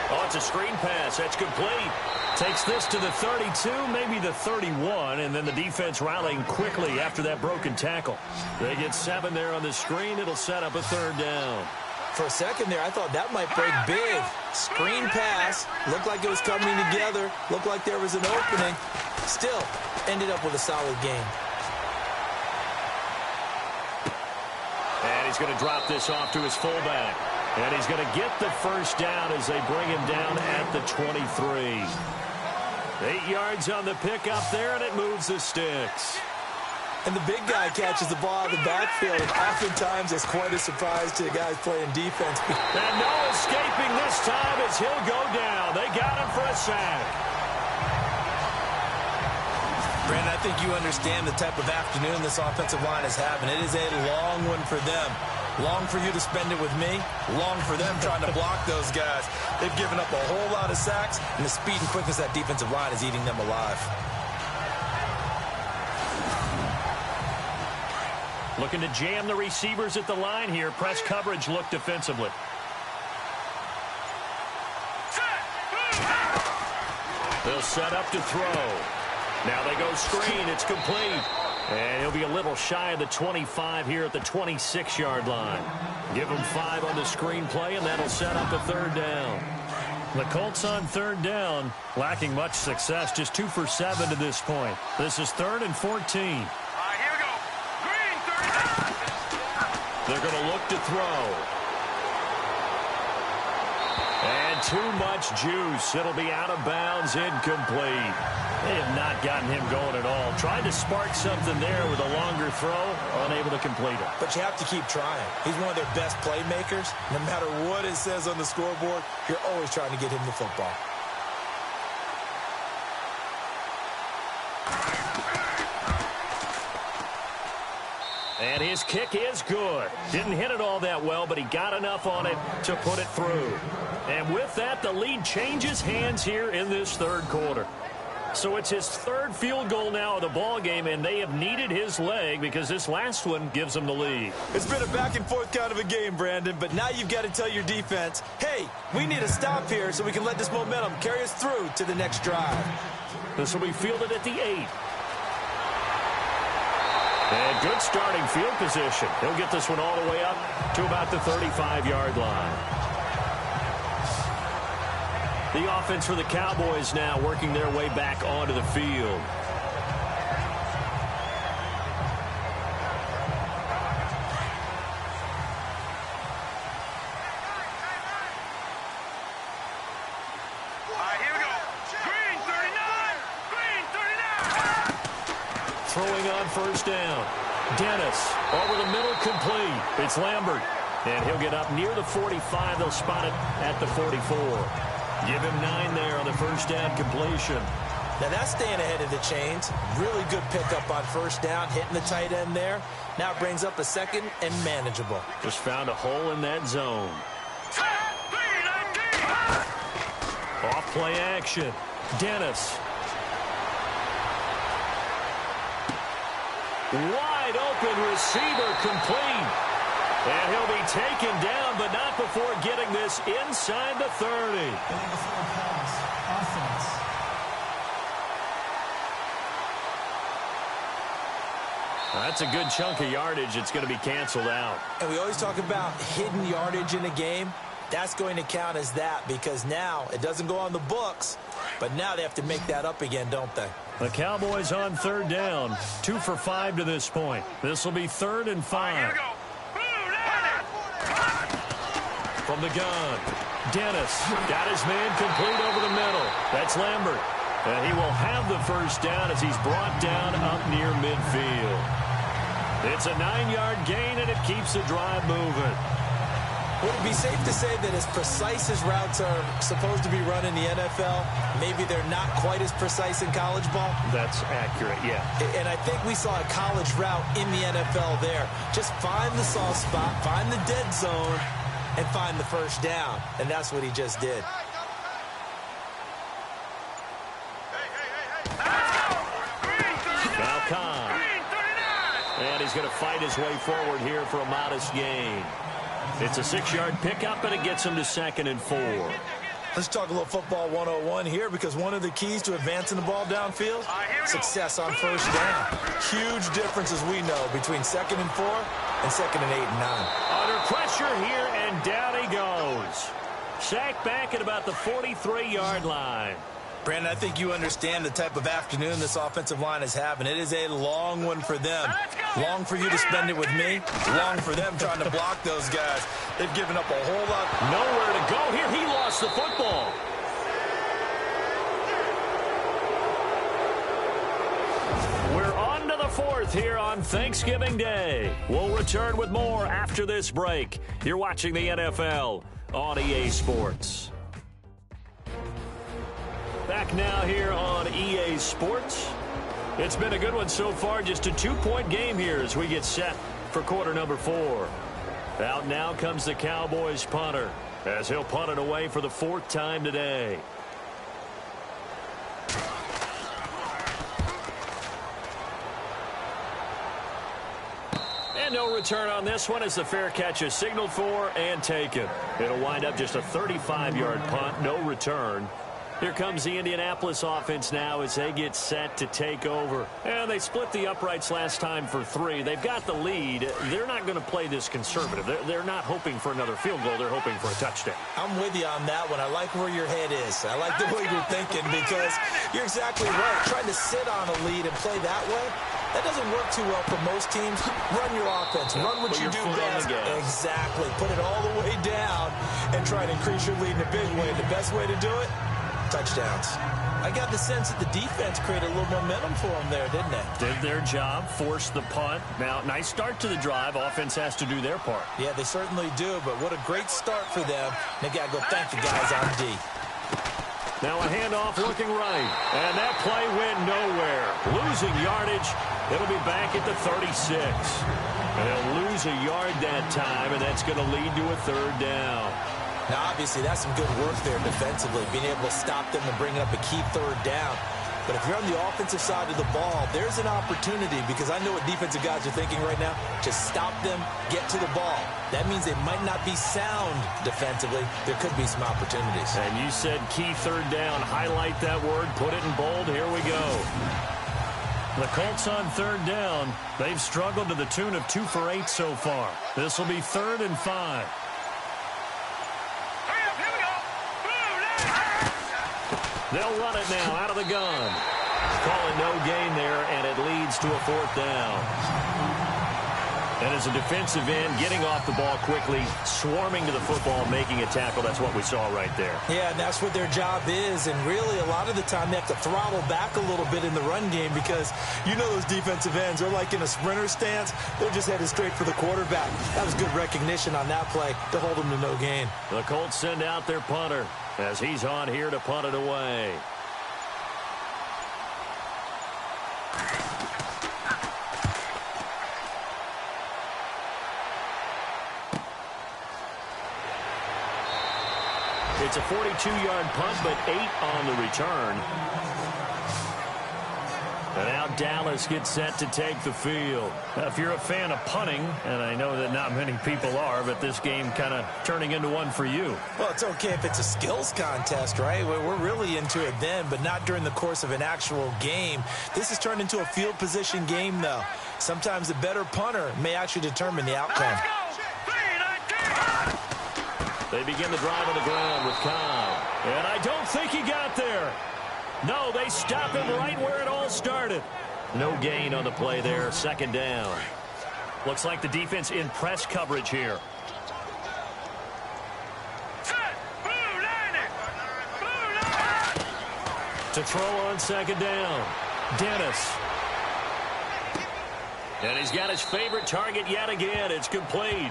Oh, it's a screen pass. That's complete. Takes this to the 32, maybe the 31, and then the defense rallying quickly after that broken tackle. They get 7 there on the screen. It'll set up a 3rd down. For a second there, I thought that might break big. Screen pass. Looked like it was coming together. Looked like there was an opening. Still, ended up with a solid game. And he's going to drop this off to his fullback. And he's going to get the 1st down as they bring him down at the 23. 8 yards on the pickup there, and it moves the sticks. And the big guy catches the ball out of the backfield, and oftentimes it's quite a surprise to the guys playing defense. And no escaping this time as he'll go down. They got him for a sack. Brandon, I think you understand the type of afternoon this offensive line is having. It is a long one for them. Long for you to spend it with me. Long for them trying to block those guys. They've given up a whole lot of sacks, and the speed and quickness of that defensive line is eating them alive. Looking to jam the receivers at the line here. Press coverage look defensively. They'll set up to throw. Now they go screen. It's complete. And he'll be a little shy of the 25 here at the 26-yard line. Give him 5 on the screen play, and that'll set up a 3rd down. The Colts on 3rd down, lacking much success, just 2 for 7 to this point. This is 3rd and 14. Here we go. Green, 39. They're going to look to throw. And too much juice. It'll be out of bounds, incomplete. They have not gotten him going at all. Tried to spark something there with a longer throw, unable to complete it. But you have to keep trying. He's one of their best playmakers. No matter what it says on the scoreboard, you're always trying to get him the football. And his kick is good. Didn't hit it all that well, but he got enough on it to put it through. And with that, the lead changes hands here in this 3rd quarter. So it's his 3rd field goal now of the ball game, and they have needed his leg because this last one gives them the lead. It's been a back-and-forth kind of a game, Brandon, but now you've got to tell your defense, hey, we need a stop here so we can let this momentum carry us through to the next drive. This will be fielded at the 8. And good starting field position. He'll get this one all the way up to about the 35-yard line. The offense for the Cowboys now working their way back onto the field. Here we go. Green, 39. Green, 39. Throwing on 1st down. Dennis over the middle, complete. It's Lambert. And he'll get up near the 45. They'll spot it at the 44. Give him 9 there on the 1st down completion. Now that's staying ahead of the chains. Really good pickup on 1st down, hitting the tight end there. Now it brings up a 2nd and manageable. Just found a hole in that zone. Off play action. Dennis. Wide open receiver, complete. And he'll be taken down, but not before getting this inside the 30. Offense. That's a good chunk of yardage. It's going to be canceled out. And we always talk about hidden yardage in a game. That's going to count as that because now it doesn't go on the books, but now they have to make that up again, don't they? The Cowboys on 3rd down. 2 for 5 to this point. This will be 3rd and 5. Here we go. From the gun, Dennis got his man complete over the middle. That's Lambert. And he will have the 1st down as he's brought down up near midfield. It's a 9-yard gain, and it keeps the drive moving. Would it be safe to say that as precise as routes are supposed to be run in the NFL, maybe they're not quite as precise in college ball? That's accurate, yeah. And I think we saw a college route in the NFL there. Just find the soft spot, find the dead zone, and find the 1st down. And that's what he just did. Falcon. And he's going to fight his way forward here for a modest gain. It's a 6-yard pickup, and it gets him to 2nd and 4. Let's talk a little football 101 here, because one of the keys to advancing the ball downfield, success on first down. Huge difference, as we know, between 2nd and 4 and 2nd and 8 and 9. Under pressure here, and down he goes. Sacked back at about the 43-yard line. Brandon, I think you understand the type of afternoon this offensive line is having. It is a long one for them. Long for you to spend it with me. Long for them trying to block those guys. They've given up a whole lot. Nowhere to go here. He lost the football. We're on to the 4th here on Thanksgiving Day. We'll return with more after this break. You're watching the NFL on EA Sports. Back now here on EA Sports. It's been a good one so far. Just a 2-point game here as we get set for quarter number 4. Out now comes the Cowboys punter, as he'll punt it away for the 4th time today. And no return on this one, as the fair catch is signaled for and taken. It'll wind up just a 35-yard punt, no return. Here comes the Indianapolis offense now as they get set to take over. And they split the uprights last time for 3. They've got the lead. They're not going to play this conservative. They're not hoping for another field goal. They're hoping for a touchdown. I'm with you on that one. I like where your head is. I like the way you're thinking, because you're exactly right. Trying to sit on a lead and play that way, that doesn't work too well for most teams. Run your offense. Run what you do best. Exactly. Put it all the way down and try to increase your lead in a big way. The best way to do it, touchdowns. I got the sense that the defense created a little momentum for them there, didn't they? Did their job, forced the punt. Now, nice start to the drive. Offense has to do their part. Yeah, they certainly do, but what a great start for them. They got to go thank the guys on D. Now a handoff looking right. And that play went nowhere. Losing yardage. It'll be back at the 36. And they'll lose a yard that time, and that's going to lead to a 3rd down. Now, obviously, that's some good work there defensively, being able to stop them and bringing up a key 3rd down. But if you're on the offensive side of the ball, there's an opportunity, because I know what defensive guys are thinking right now. Just stop them, get to the ball. That means they might not be sound defensively. There could be some opportunities. And you said key 3rd down. Highlight that word. Put it in bold. Here we go. The Colts on 3rd down. They've struggled to the tune of 2 for 8 so far. This will be 3rd and 5. They'll run it now out of the gun. Calling no gain there, and it leads to a 4th down. And as a defensive end, getting off the ball quickly, swarming to the football, making a tackle, that's what we saw right there. Yeah, and that's what their job is. And really, a lot of the time, they have to throttle back a little bit in the run game, because you know those defensive ends are like in a sprinter stance. They're just headed straight for the quarterback. That was good recognition on that play to hold them to no gain. The Colts send out their punter as he's on here to punt it away. It's a 42-yard punt, but 8 on the return. And now Dallas gets set to take the field. Now, if you're a fan of punting, and I know that not many people are, but this game kind of turning into one for you. Well, it's okay if it's a skills contest, right? We're really into it then, but not during the course of an actual game. This has turned into a field position game, though. Sometimes the better punter may actually determine the outcome. They begin the drive on the ground with Cobb. And I don't think he got there. No, they stop him right where it all started. No gain on the play there. 2nd down. Looks like the defense in press coverage here. To throw on 2nd down. Dennis. And he's got his favorite target yet again. It's complete.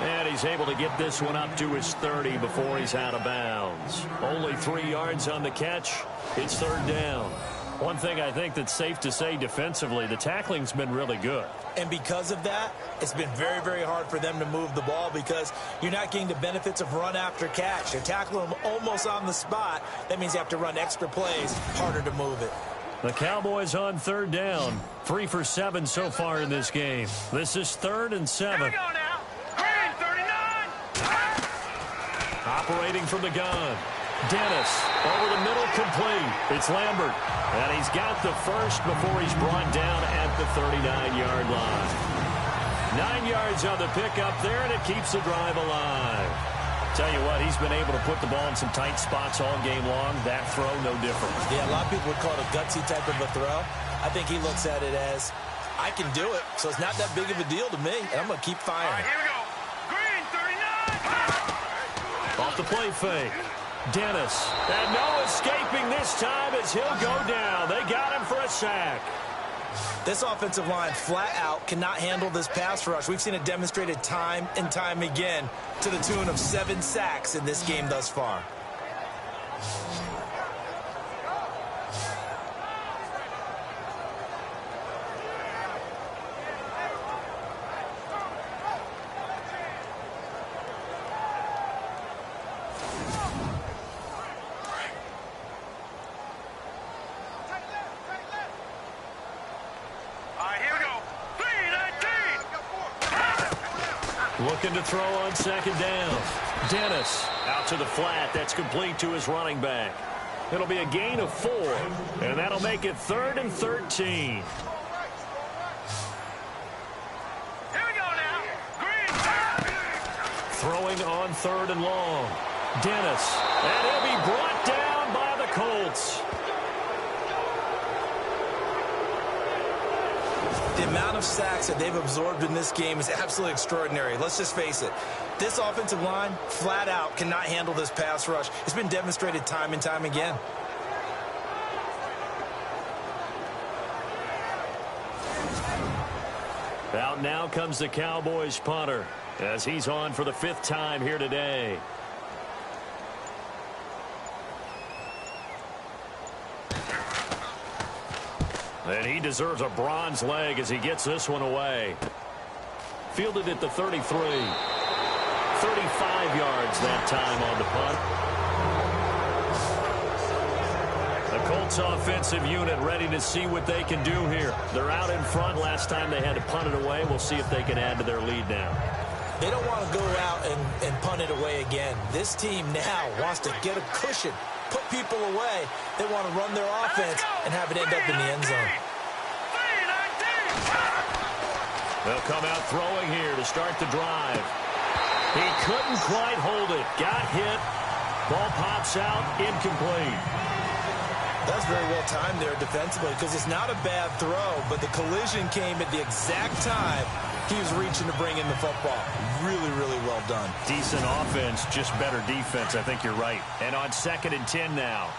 And he's able to get this one up to his 30 before he's out of bounds. Only 3 yards on the catch. It's 3rd down. One thing I think that's safe to say defensively, the tackling's been really good. And because of that, it's been very, very hard for them to move the ball, because you're not getting the benefits of run after catch. You're tackling them almost on the spot. That means you have to run extra plays, harder to move it. The Cowboys on 3rd down. 3 for 7 so far in this game. This is 3rd and 7. Here we go now. Green, 39. Operating from the gun. Dennis over the middle, complete. It's Lambert. And he's got the first before he's brought down at the 39-yard line. 9 yards on the pickup there, and it keeps the drive alive. Tell you what, he's been able to put the ball in some tight spots all game long. That throw, no different. Yeah, a lot of people would call it a gutsy type of a throw. I think he looks at it as, I can do it, so it's not that big of a deal to me, and I'm going to keep firing. All right, here we go. Green, 39. Off the play fake. Dennis. And no escaping this time as he'll go down. They got him for a sack. This offensive line flat out cannot handle this pass rush. We've seen it demonstrated time and time again to the tune of 7 sacks in this game thus far. Looking to throw on second down. Dennis out to the flat. That's complete to his running back. It'll be a gain of 4, and that'll make it 3rd and 13. Here we go now. Green. Throwing on 3rd and long. Dennis. And he'll be brought down by the Colts. The amount of sacks that they've absorbed in this game is absolutely extraordinary. Let's just face it. This offensive line, flat out, cannot handle this pass rush. It's been demonstrated time and time again. Out now comes the Cowboys punter as he's on for the 5th time here today. And he deserves a bronze leg as he gets this one away. Fielded at the 33. 35 yards that time on the punt. The Colts offensive unit ready to see what they can do here. They're out in front. Last time they had to punt it away. We'll see if they can add to their lead now. They don't want to go out and punt it away again. This team now wants to get a cushion, put people away. They want to run their offense and have it end up in the end zone. They'll come out throwing here to start the drive. He couldn't quite hold it. Got hit. Ball pops out. Incomplete. That's very well timed there defensively because it's not a bad throw, but the collision came at the exact time he was reaching to bring in the football. Really, really well done. Decent offense, just better defense. I think you're right. And on 2nd and 10 now.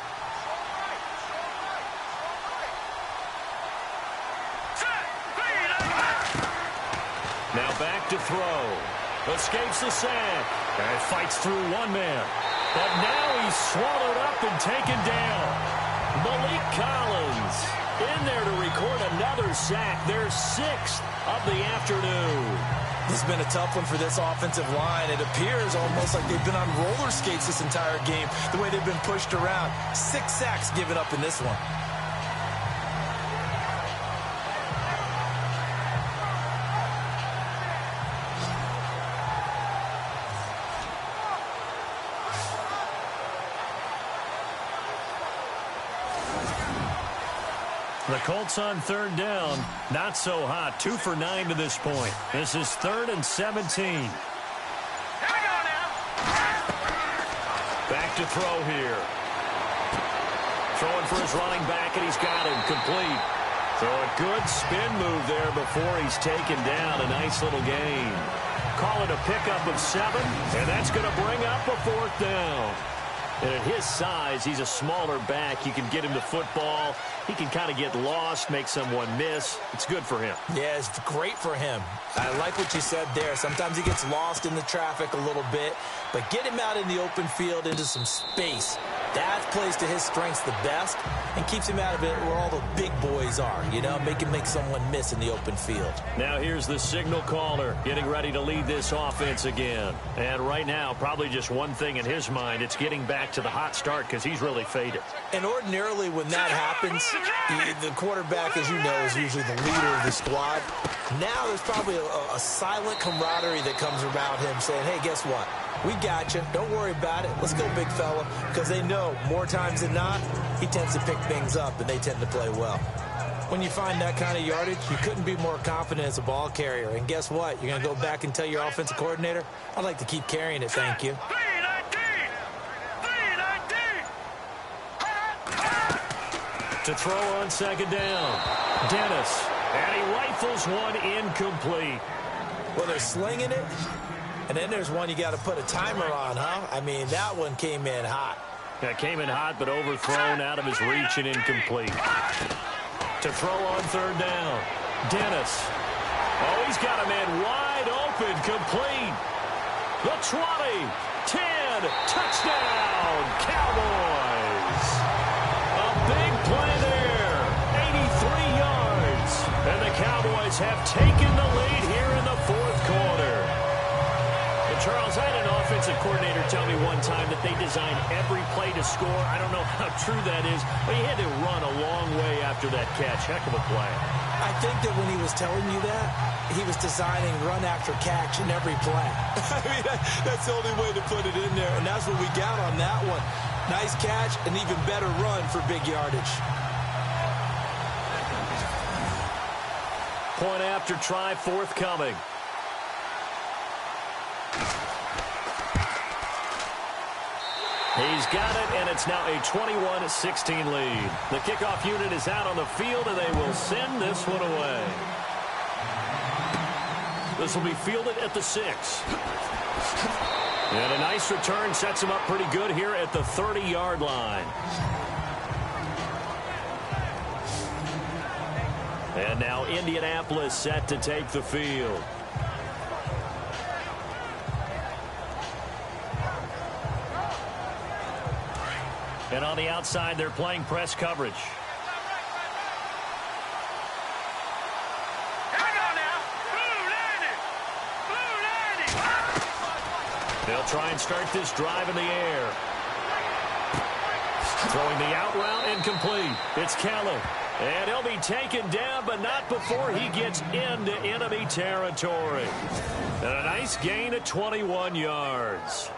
Now back to throw. Escapes the sack. And fights through one man. But now he's swallowed up and taken down. Malik Collins in there to record another sack. Their 6th of the afternoon. This has been a tough one for this offensive line. It appears almost like they've been on roller skates this entire game, the way they've been pushed around. 6 sacks given up in this one. The Colts on 3rd down. Not so hot. 2 for 9 to this point. This is 3rd and 17. Here we go now. Back to throw here. Throwing for his running back, and he's got him. Complete. So a good spin move there before he's taken down. A nice little gain. Call it a pickup of 7, and that's going to bring up a 4th down. And at his size, he's a smaller back. You can get him the football. He can kind of get lost, make someone miss. It's good for him. Yeah, it's great for him. I like what you said there. Sometimes he gets lost in the traffic a little bit, but get him out in the open field into some space. That plays to his strengths the best and keeps him out of it where all the big boys are, you know, make someone miss in the open field. Now here's the signal caller getting ready to lead this offense again. And right now, probably just one thing in his mind, it's getting back to the hot start because he's really faded. And ordinarily when that happens, the quarterback, as you know, is usually the leader of the squad. Now there's probably a silent camaraderie that comes around him saying, hey, guess what? We got you. Don't worry about it. Let's go, big fella. Because they know more times than not, he tends to pick things up, and they tend to play well. When you find that kind of yardage, you couldn't be more confident as a ball carrier. And guess what? You're going to go back and tell your offensive coordinator, I'd like to keep carrying it, thank you. To throw on second down. Dennis. And he rifles one incomplete. Well, they're slinging it. And then there's one you got to put a timer on, huh? I mean, that one came in hot. That came in hot, but overthrown out of his reach and incomplete. To throw on third down. Dennis. Oh, he's got a man wide open, complete. The 20, 10, touchdown, Cowboys. A big play there, 83 yards. And the Cowboys have taken the lead here in the fourth quarter. Charles, I had an offensive coordinator tell me one time that they designed every play to score. I don't know how true that is, but he had to run a long way after that catch. Heck of a play. I think that when he was telling you that, he was designing run after catch in every play. I mean, that's the only way to put it in there, and that's what we got on that one. Nice catch, an even better run for big yardage. Point after try forthcoming. He's got it, and it's now a 21-16 lead. The kickoff unit is out on the field, and they will send this one away. This will be fielded at the 6. And a nice return sets him up pretty good here at the 30-yard line. And now Indianapolis set to take the field. And on the outside, they're playing press coverage. They'll try and start this drive in the air. Throwing the out route incomplete. It's Kelly. And he'll be taken down, but not before he gets into enemy territory. And a nice gain of 21 yards.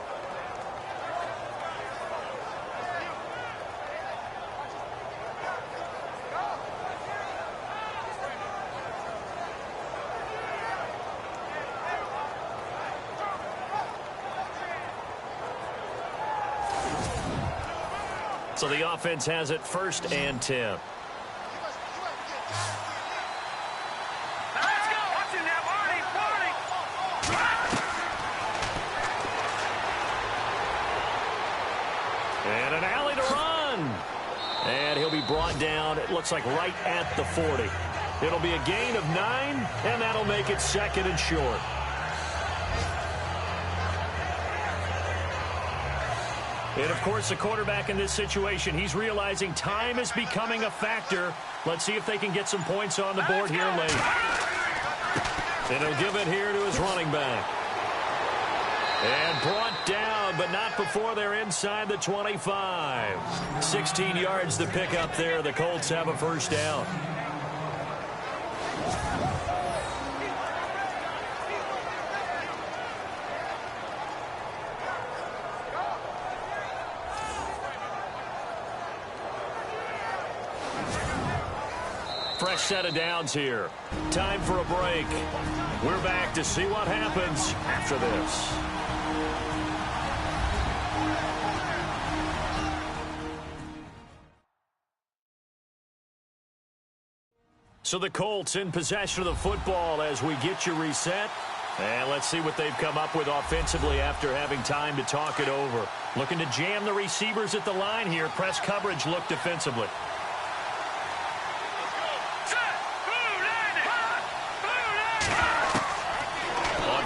So the offense has it 1st and 10. And an alley to run. And he'll be brought down, it looks like right at the 40. It'll be a gain of 9, and that'll make it 2nd and short. And, of course, the quarterback in this situation, he's realizing time is becoming a factor. Let's see if they can get some points on the board here late. And he'll give it here to his running back. And brought down, but not before they're inside the 25. 16 yards to pick up there. The Colts have a first down. Fresh set of downs here. Time for a break. We're back to see what happens after this. So the Colts in possession of the football as we get you reset. And let's see what they've come up with offensively after having time to talk it over. Looking to jam the receivers at the line here. Press coverage look defensively.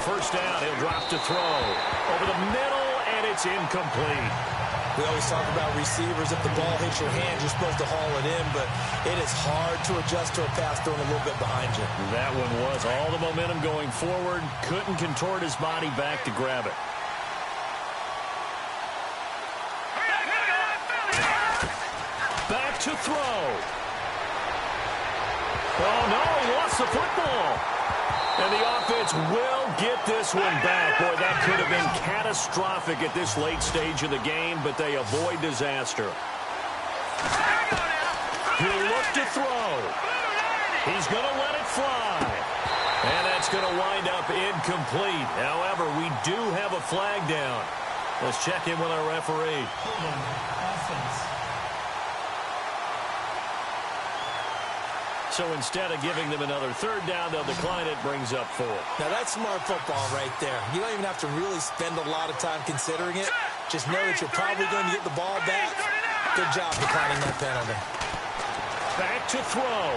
First down, he'll drop to throw. Over the middle, and it's incomplete. We always talk about receivers. If the ball hits your hand, you're supposed to haul it in, but it is hard to adjust to a pass thrown a little bit behind you. That one was all the momentum going forward. Couldn't contort his body back to grab it. Back to throw. Oh, no, he lost the football. And the offense will get this one back. Boy, that could have been catastrophic at this late stage of the game, but they avoid disaster. He'll look to throw. He's going to let it fly. And that's going to wind up incomplete. However, we do have a flag down. Let's check in with our referee. Offense. So instead of giving them another third down, they'll decline it, brings up 4. Now, that's smart football right there. You don't even have to really spend a lot of time considering it. Just know that you're probably going to get the ball back. Good job declining that penalty. Back to throw.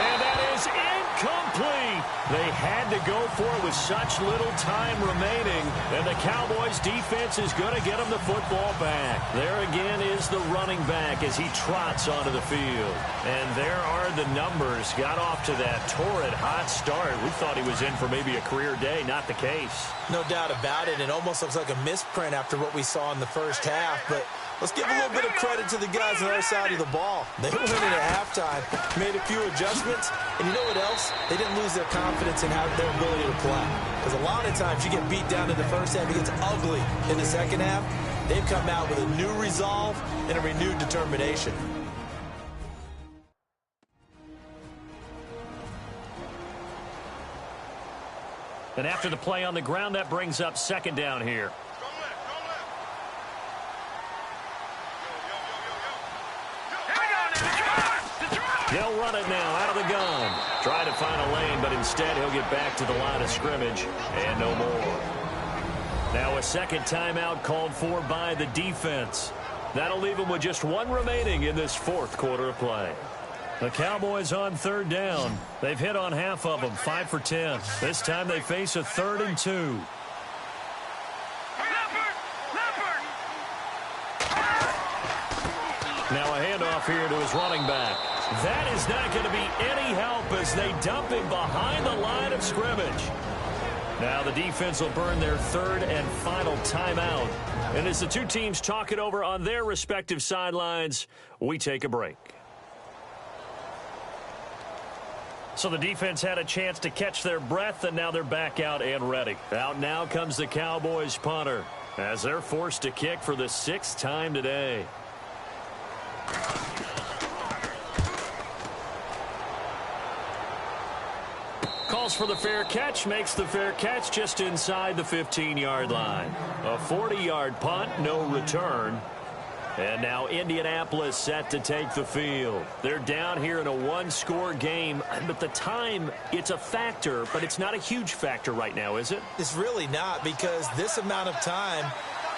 And that is incomplete. They had to go for it with such little time remaining. And the Cowboys defense is going to get them the football back. There again is the running back as he trots onto the field. And there are the numbers. Got off to that torrid hot start. We thought he was in for maybe a career day. Not the case. No doubt about it. It almost looks like a misprint after what we saw in the first half. But let's give a little bit of credit to the guys on our side of the ball. They were winning at halftime, made a few adjustments, and you know what else? They didn't lose their confidence in their ability to play. Because a lot of times you get beat down in the first half, it gets ugly in the second half. They've come out with a new resolve and a renewed determination. And after the play on the ground, that brings up second down here. They'll run it now out of the gun. Try to find a lane, but instead he'll get back to the line of scrimmage and no more. Now a second timeout called for by the defense. That'll leave them with just one remaining in this fourth quarter of play. The Cowboys on third down. They've hit on half of them, 5 for 10. This time they face a 3rd and 2. Now a handoff here to his running back. That is not going to be any help as they dump him behind the line of scrimmage. Now the defense will burn their 3rd and final timeout. And as the two teams talk it over on their respective sidelines, we take a break. So the defense had a chance to catch their breath, and now they're back out and ready. Out now comes the Cowboys punter as they're forced to kick for the 6th time today. Calls for the fair catch, makes the fair catch just inside the 15-yard line. A 40-yard punt, no return. And now Indianapolis set to take the field. They're down here in a one-score game, but the time, it's a factor, but it's not a huge factor right now, is it? It's really not, because this amount of time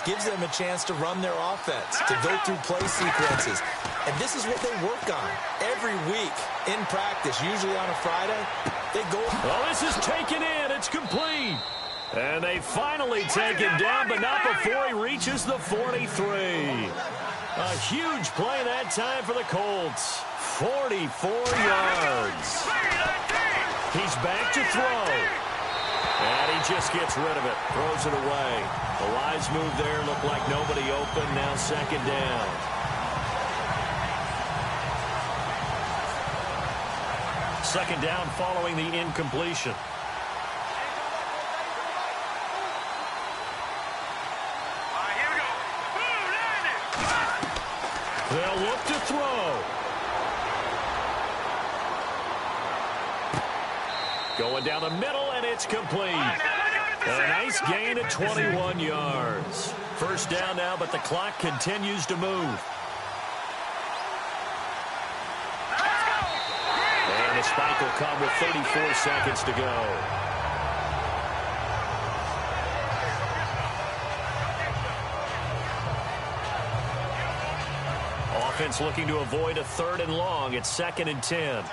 gives them a chance to run their offense, to go through play sequences. And this is what they work on every week in practice, usually on a Friday. They go. Well, this is taken in. It's complete. And they finally take him down, but not before he reaches the 43. A huge play that time for the Colts. 44 yards. He's back to throw. And he just gets rid of it. Throws it away. The wise move there. Looked like nobody open. Now second down. Second down following the incompletion. They'll look to throw. Going down the middle, and it's complete. A nice gain at 21 yards. First down now, but the clock continues to move. And the spike will come with 34 seconds to go. Offense looking to avoid a 3rd and long. It's 2nd and 10.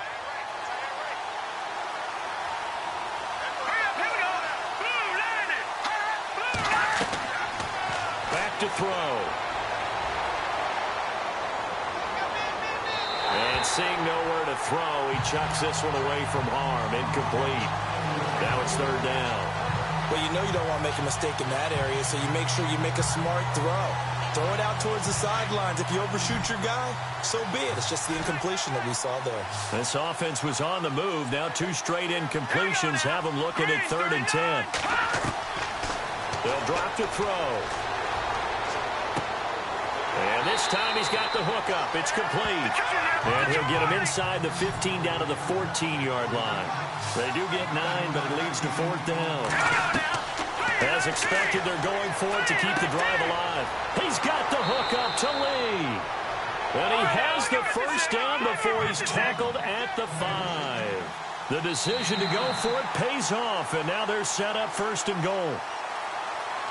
Back to throw. And seeing nowhere to throw, he chucks this one away from harm. Incomplete. Now it's 3rd down. Well, you know you don't want to make a mistake in that area, so you make sure you make a smart throw. Throw it out towards the sidelines. If you overshoot your guy, so be it. It's just the incompletion that we saw there. This offense was on the move. Now 2 straight incompletions have them looking at 3rd and 10. They'll drop to throw. And this time he's got the hook up. It's complete. And he'll get him inside the 15 down to the 14-yard line. They do get 9, but it leads to 4th down. As expected, they're going for it to keep the drive alive. He's got the hook up to Lee. And he has the first down before he's tackled at the 5. The decision to go for it pays off, and now they're set up 1st and goal.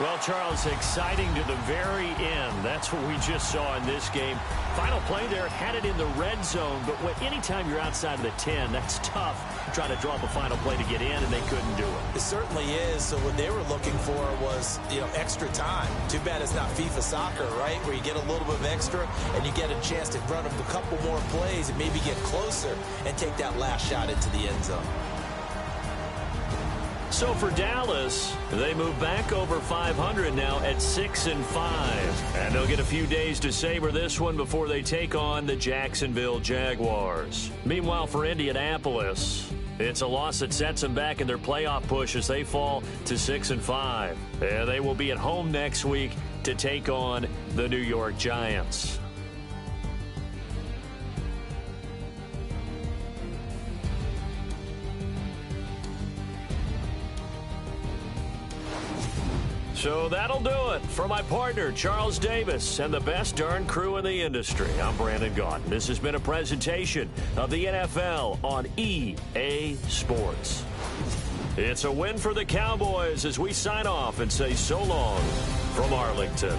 Well, Charles, exciting to the very end. That's what we just saw in this game. Final play there, had it in the red zone, but anytime you're outside of the 10, that's tough. Trying to drop a final play to get in, and they couldn't do it. It certainly is. So what they were looking for was, extra time. Too bad it's not FIFA soccer, right, where you get a little bit of extra and you get a chance to run a couple more plays and maybe get closer and take that last shot into the end zone. So for Dallas, they move back over 500 now at 6-5. And they'll get a few days to savor this one before they take on the Jacksonville Jaguars. Meanwhile, for Indianapolis, it's a loss that sets them back in their playoff push as they fall to 6-5. And they will be at home next week to take on the New York Giants. So that'll do it. For my partner, Charles Davis, and the best darn crew in the industry, I'm Brandon Gaudin. This has been a presentation of the NFL on EA Sports. It's a win for the Cowboys as we sign off and say so long from Arlington.